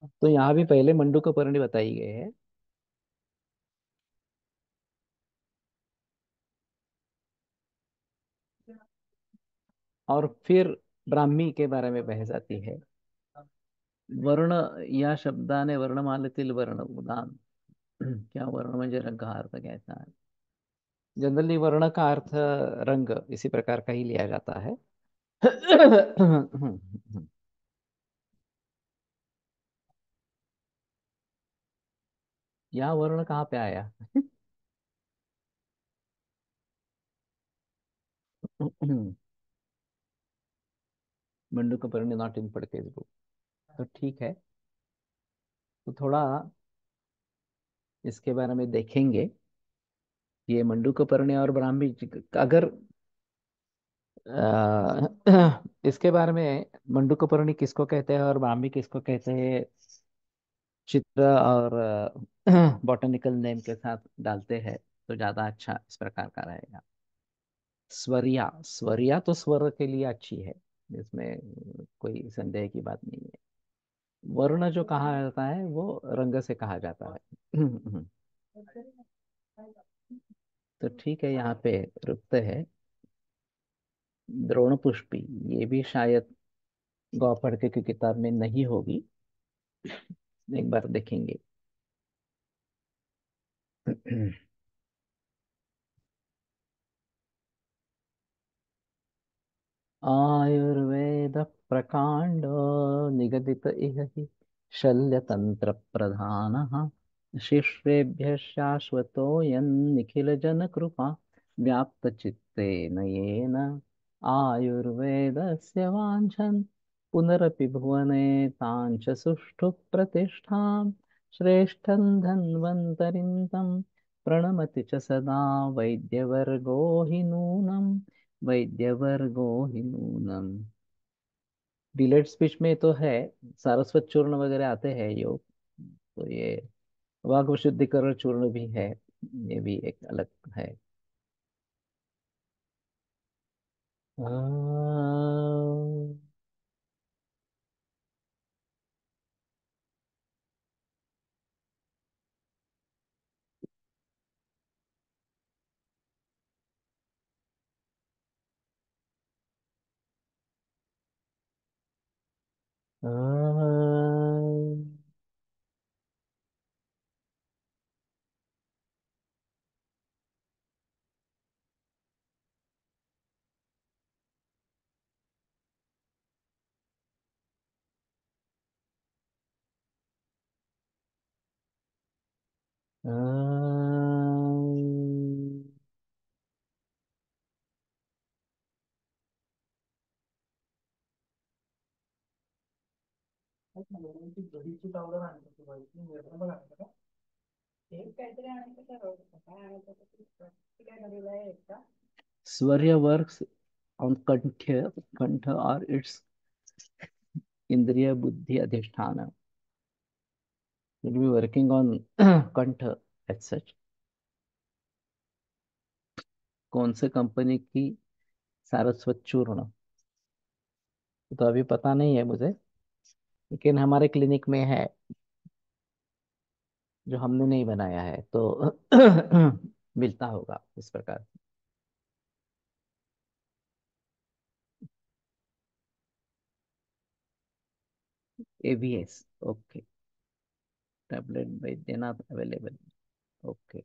तो यहाँ भी पहले मंडूकपर्णी बताई गई है, और फिर ब्राह्मी के बारे में बहस आती है। वर्ण या शब्दाने वर्णमालेतील वर्ण उदान, क्या वर्ण म्हणजे रंग हा अर्थ घ्यायचा आहे। जनरली वर्ण का अर्थ रंग इसी प्रकार का ही लिया जाता है। यहाँ वर्ण कहाँ पे आया। मंडू का परिणय नॉट इन पढ़ बुक। तो ठीक है, तो थोड़ा इसके बारे में देखेंगे। ये मंडू का परिणय और ब्राह्मी अगर इसके बारे में मंडू का परिणय किसको कहते हैं और ब्राह्मी किसको कहते हैं, चित्र और बॉटनिकल नेम के साथ डालते हैं तो ज्यादा अच्छा इस प्रकार का रहेगा। स्वरिया, स्वरिया तो स्वर के लिए अच्छी है, इसमें कोई संदेह की बात नहीं है। वर्ण जो कहा जाता है वो रंग से कहा जाता है। तो ठीक है, यहाँ पे रुकते हैं। द्रोण पुष्पी, ये भी शायद गौफड़के की किताब में नहीं होगी, एक बार देखेंगे। आयुर्वेद प्रकांड निगदित इह हि शल्यतंत्र प्रधान, शिष्येभ्य शाश्वतोऽयं निखिल जन कृपा व्याप्त चित्तेन येन आयुर्वेदस्य वाञ्छन् पुनरपि भुवने ताञ्च सुष्ठु प्रतिष्ठां श्रेष्ठं धन्वन्तरिं तं प्रणमति च सदा वैद्यवर्गो हि नूनम्, वैद्यवर्गो हि नूनम। डिलेट स्पीच में तो है, सारस्वत चूर्ण वगैरह आते हैं योग, तो ये वाक् शुद्धिकरण चूर्ण भी है, ये भी एक अलग है। अम्म, अम्म, अम्म, Swarya works on Kantha or its Indriya Buddhi Adhisthana. Will be working on Kantha as such. कौन से कंपनी की सारस्वत चूर्ण? तो अभी पता नहीं है मुझे, लेकिन हमारे क्लिनिक में है, जो हमने नहीं बनाया है, तो मिलता होगा इस प्रकार। ABS, okay. Tablet Baidyanath available, okay.